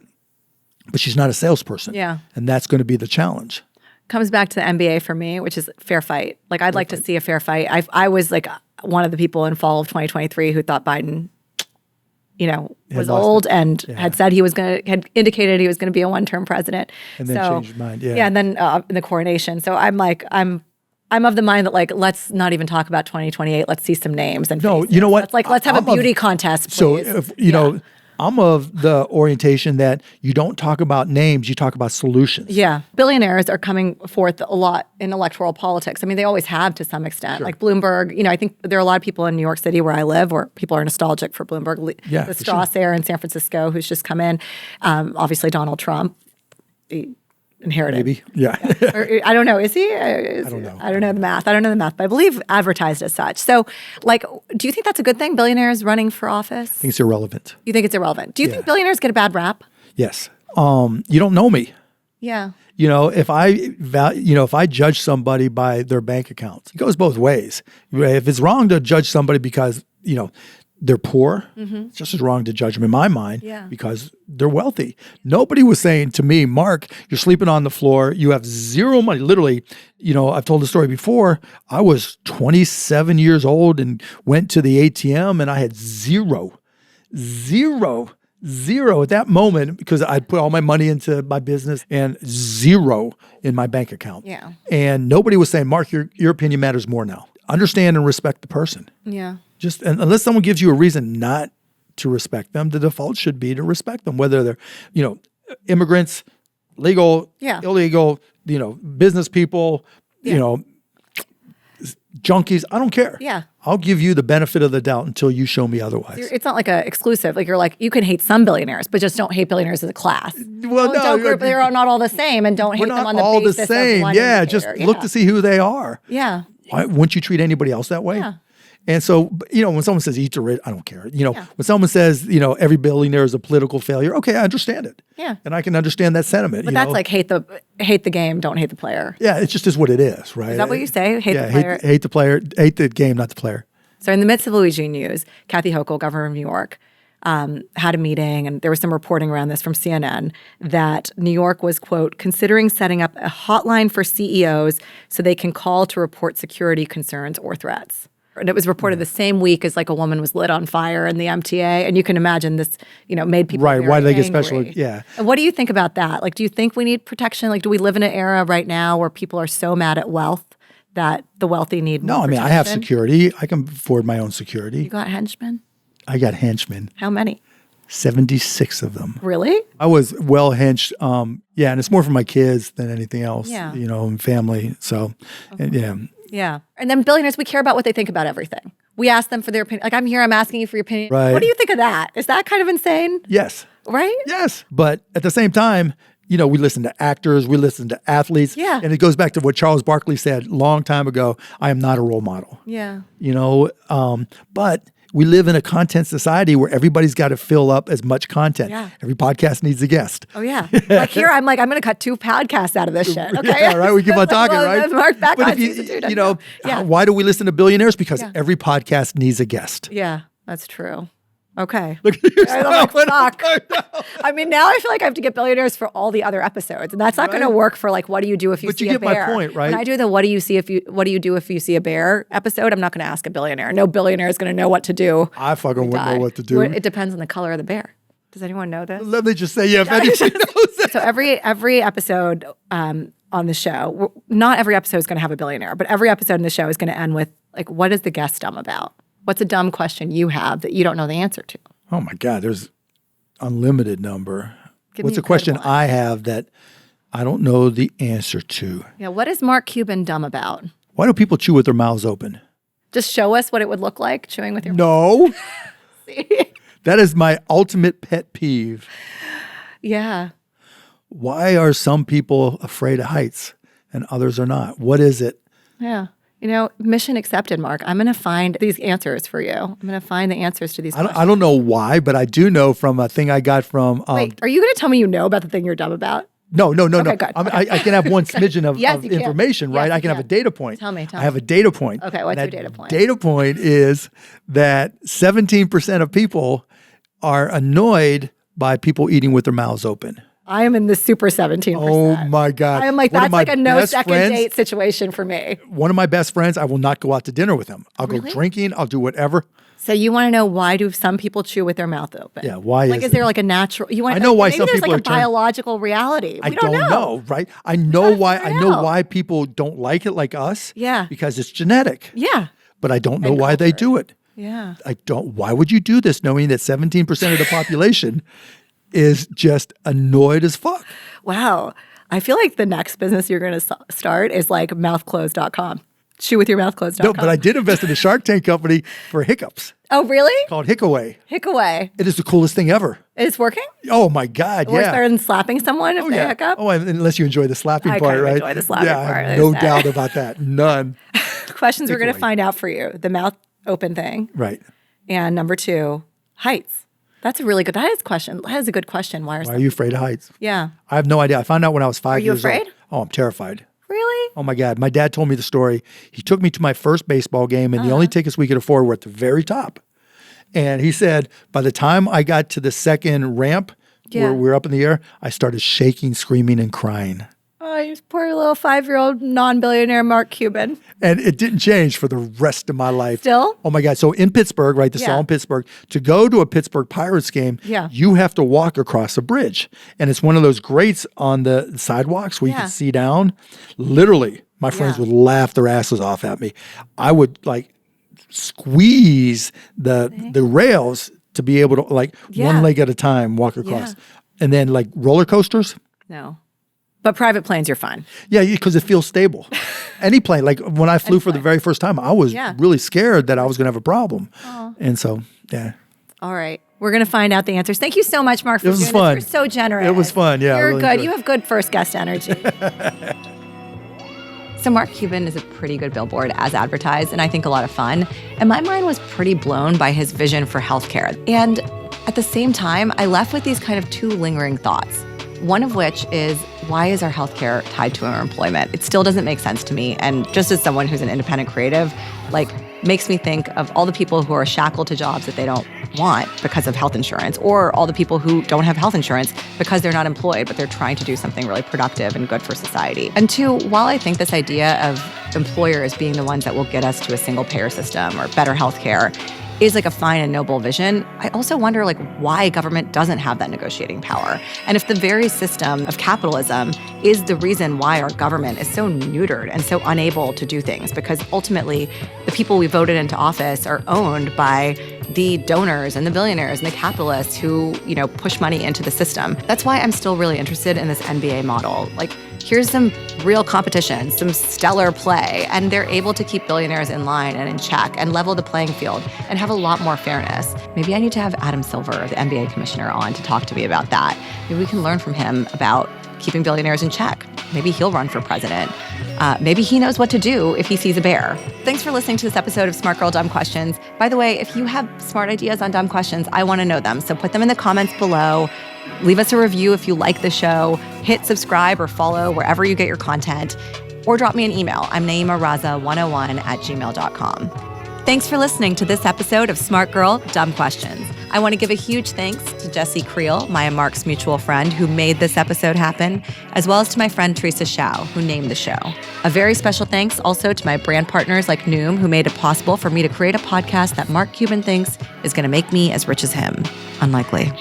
but she's not a salesperson. Yeah. And that's going to be the challenge. Comes back to the NBA for me, which is fair fight. Like, I'd like to see a fair fight. I was like one of the people in fall of 2023 who thought Biden, was old and had said had indicated he was going to be a one-term president. And then changed his mind. Yeah. Yeah. And then in the coronation. So I'm of the mind that, like, let's not even talk about 2028. Let's see some names and faces. You know what? Let's have a beauty contest, please. So, I'm of the orientation that you don't talk about names, you talk about solutions. Yeah. Billionaires are coming forth a lot in electoral politics. I mean, they always have to some extent. Like Bloomberg, I think there are a lot of people in New York City where I live where people are nostalgic for Bloomberg. Yeah, the for Strauss heir in San Francisco who's just come in. Obviously, Donald Trump. He inherited. Maybe. Yeah. Or, I don't know. Is he? I don't know. I don't know the math. But I believe advertised as such. So, do you think that's a good thing? Billionaires running for office? I think it's irrelevant. You think it's irrelevant? Do you think billionaires get a bad rap? Yes. You don't know me. Yeah. If I judge somebody by their bank accounts, it goes both ways. If it's wrong to judge somebody because, they're poor, it's just as wrong to judge them in my mind because they're wealthy. Nobody was saying to me, Mark, you're sleeping on the floor. You have zero money. Literally, I've told the story before. I was 27 years old and went to the ATM and I had zero at that moment because I'd put all my money into my business and zero in my bank account. Yeah. And nobody was saying, Mark, your opinion matters more now. Understand and respect the person. Yeah. Just unless someone gives you a reason not to respect them, the default should be to respect them, whether they're, immigrants, legal, illegal, business people, junkies. I don't care. Yeah. I'll give you the benefit of the doubt until you show me otherwise. It's not like a exclusive. You can hate some billionaires, but just don't hate billionaires as a class. Well, they're not all the same, and don't hate them on the all basis the same. of one Yeah, indicator. just look to see who they are. Yeah. Why wouldn't you treat anybody else that way? Yeah. And so, when someone says eat the rich, I don't care. When someone says, every billionaire is a political failure, okay, I understand it. Yeah. And I can understand that sentiment. But that's like hate the game, don't hate the player. Yeah, it just is what it is, right? Is that what you say? Hate the player? Hate the player, hate the game, not the player. So in the midst of Luigi news, Kathy Hochul, governor of New York, had a meeting, and there was some reporting around this from CNN that New York was, quote, considering setting up a hotline for CEOs so they can call to report security concerns or threats. And it was reported the same week as a woman was lit on fire in the MTA. And you can imagine this, made people right. very Why do they get angry. special? Yeah. And what do you think about that? Do you think we need protection? Do we live in an era right now where people are so mad at wealth that the wealthy need more protection? I have security. I can afford my own security. You got henchmen? I got henchmen. How many? 76 of them. Really? I was well henched. And it's more for my kids than anything else, Yeah. And family. So, Yeah. And then billionaires, we care about what they think about everything. We ask them for their opinion. I'm here, I'm asking you for your opinion. Right. What do you think of that? Is that kind of insane? Yes. Right? Yes. But at the same time, we listen to actors, we listen to athletes. Yeah. And it goes back to what Charles Barkley said a long time ago. I am not a role model. Yeah. But we live in a content society where everybody's got to fill up as much content. Yeah. Every podcast needs a guest. Oh, yeah. Here, I'm going to cut 2 podcasts out of this shit. Okay. Yeah, right. We keep on talking, right? Mark, back but on if you, season 2. why do we listen to billionaires? Because every podcast needs a guest. Yeah, that's true. Okay. Look at yourself. Fuck. I mean, now I feel like I have to get billionaires for all the other episodes, and that's not going to work for what do you do if you see a bear? But you get my point, right? When I do the what do you do if you see a bear episode, I'm not going to ask a billionaire. No billionaire is going to know what to do. I fucking wouldn't know what to do. It depends on the color of the bear. Does anyone know this? Let me just say, if anybody knows that. So every episode on the show, not every episode is going to have a billionaire, but every episode in the show is going to end with what is the guest dumb about? What's a dumb question you have that you don't know the answer to? Oh my God, there's unlimited number. What's a a question good one. I have that I don't know the answer to? Yeah, what is Mark Cuban dumb about? Why do people chew with their mouths open? Just show us what it would look like chewing with your No. That is my ultimate pet peeve. Yeah. Why are some people afraid of heights and others are not? What is it? Yeah. Mission accepted, Mark. I'm going to find these answers for you. I'm going to find the answers to these questions. I don't know why, but I do know from a thing I got from... Wait, are you going to tell me you know about the thing you're dumb about? No. Okay, good. I can have one smidgen of, Yes, of you can. information, right? Yes, I you can have a can. data point. Tell me. I have a data point. Okay, what's And your that data point? Data point is that 17% of people are annoyed by people eating with their mouths open. I am in the super 17%. Oh my God. I am One of that's my like a no best second friends- date situation for me. One of my best friends, I will not go out to dinner with him. I'll go Really? drinking. I'll do whatever. So you want to know why do some people chew with their mouth open? Yeah, why is is there a natural? I know why maybe some there's people a are turned- biological reality. I We don't know. right? I know why. figure I it know out. why people don't like it like us. Yeah. Because it's genetic. Yeah. But I don't know And why they culture. do it. Yeah. Why would you do this knowing that 17% of the population is just annoyed as fuck? Wow. I feel like the next business you're going to start is like mouthclosed.com. Shoewithyourmouthclosed.com. No, but I did invest in a Shark Tank company for hiccups Oh, really? called Hickaway. Hickaway. It is the coolest thing ever. It's working? Oh my God, Worse yeah. better than slapping someone if they hiccup? Oh, unless you enjoy the slapping I part, kind of right? enjoy the slapping yeah, part. I have no doubt about that. None. Questions we're going to Hickaway. find out for you. The mouth open thing. Right. And number 2, heights. That's a really good, that is a good question. Why Why are you afraid of heights? Yeah. I have no idea. I found out when I was 5 you years old. afraid? Oh, I'm terrified. Really? Oh my God. My dad told me the story. He took me to my first baseball game, and the only tickets we could afford were at the very top. And he said, by the time I got to the second ramp where we were up in the air, I started shaking, screaming, and crying. Oh, you poor little 5-year-old non-billionaire Mark Cuban. And it didn't change for the rest of my life. Still? Oh my God. So in Pittsburgh, right, this is all in Pittsburgh, to go to a Pittsburgh Pirates game, you have to walk across a bridge. And it's one of those grates on the sidewalks where you can see down. Literally, my friends would laugh their asses off at me. I would like squeeze the rails to be able to like one leg at a time walk across. Yeah. And then like roller coasters. No. But private planes, you're fine. Yeah, because it feels stable. Any plane, like when I flew for the very first time, I was really scared that I was going to have a problem. And so, yeah. All right. We're going to find out the answers. Thank you so much, Mark, for doing fun. this. You're so generous. It was fun, yeah. You're really good. enjoyed it. You have good first guest energy. So Mark Cuban is a pretty good billboard as advertised, and I think a lot of fun. And my mind was pretty blown by his vision for healthcare. And at the same time, I left with these kind of 2 lingering thoughts. One of which is, why is our healthcare tied to our employment? It still doesn't make sense to me. And just as someone who's an independent creative, like, makes me think of all the people who are shackled to jobs that they don't want because of health insurance, or all the people who don't have health insurance because they're not employed, but they're trying to do something really productive and good for society. And 2, while I think this idea of employers being the ones that will get us to a single payer system or better healthcare is like a fine and noble vision, I also wonder like why government doesn't have that negotiating power. And if the very system of capitalism is the reason why our government is so neutered and so unable to do things, because ultimately the people we voted into office are owned by the donors and the billionaires and the capitalists who, push money into the system. That's why I'm still really interested in this NBA model. Like, here's some real competition, some stellar play, and they're able to keep billionaires in line and in check and level the playing field and have a lot more fairness. Maybe I need to have Adam Silver, the NBA commissioner, on to talk to me about that. Maybe we can learn from him about keeping billionaires in check. Maybe he'll run for president. Maybe he knows what to do if he sees a bear. Thanks for listening to this episode of Smart Girl Dumb Questions. By the way, if you have smart ideas on dumb questions, I want to know them. So put them in the comments below. Leave us a review if you like the show. Hit subscribe or follow wherever you get your content. Or drop me an email. I'm nayeemaraza101@gmail.com. Thanks for listening to this episode of Smart Girl Dumb Questions. I want to give a huge thanks to Jesse Creel, my and Mark's mutual friend, who made this episode happen, as well as to my friend Teresa Shao, who named the show. A very special thanks also to my brand partners like Noom, who made it possible for me to create a podcast that Mark Cuban thinks is going to make me as rich as him. Unlikely.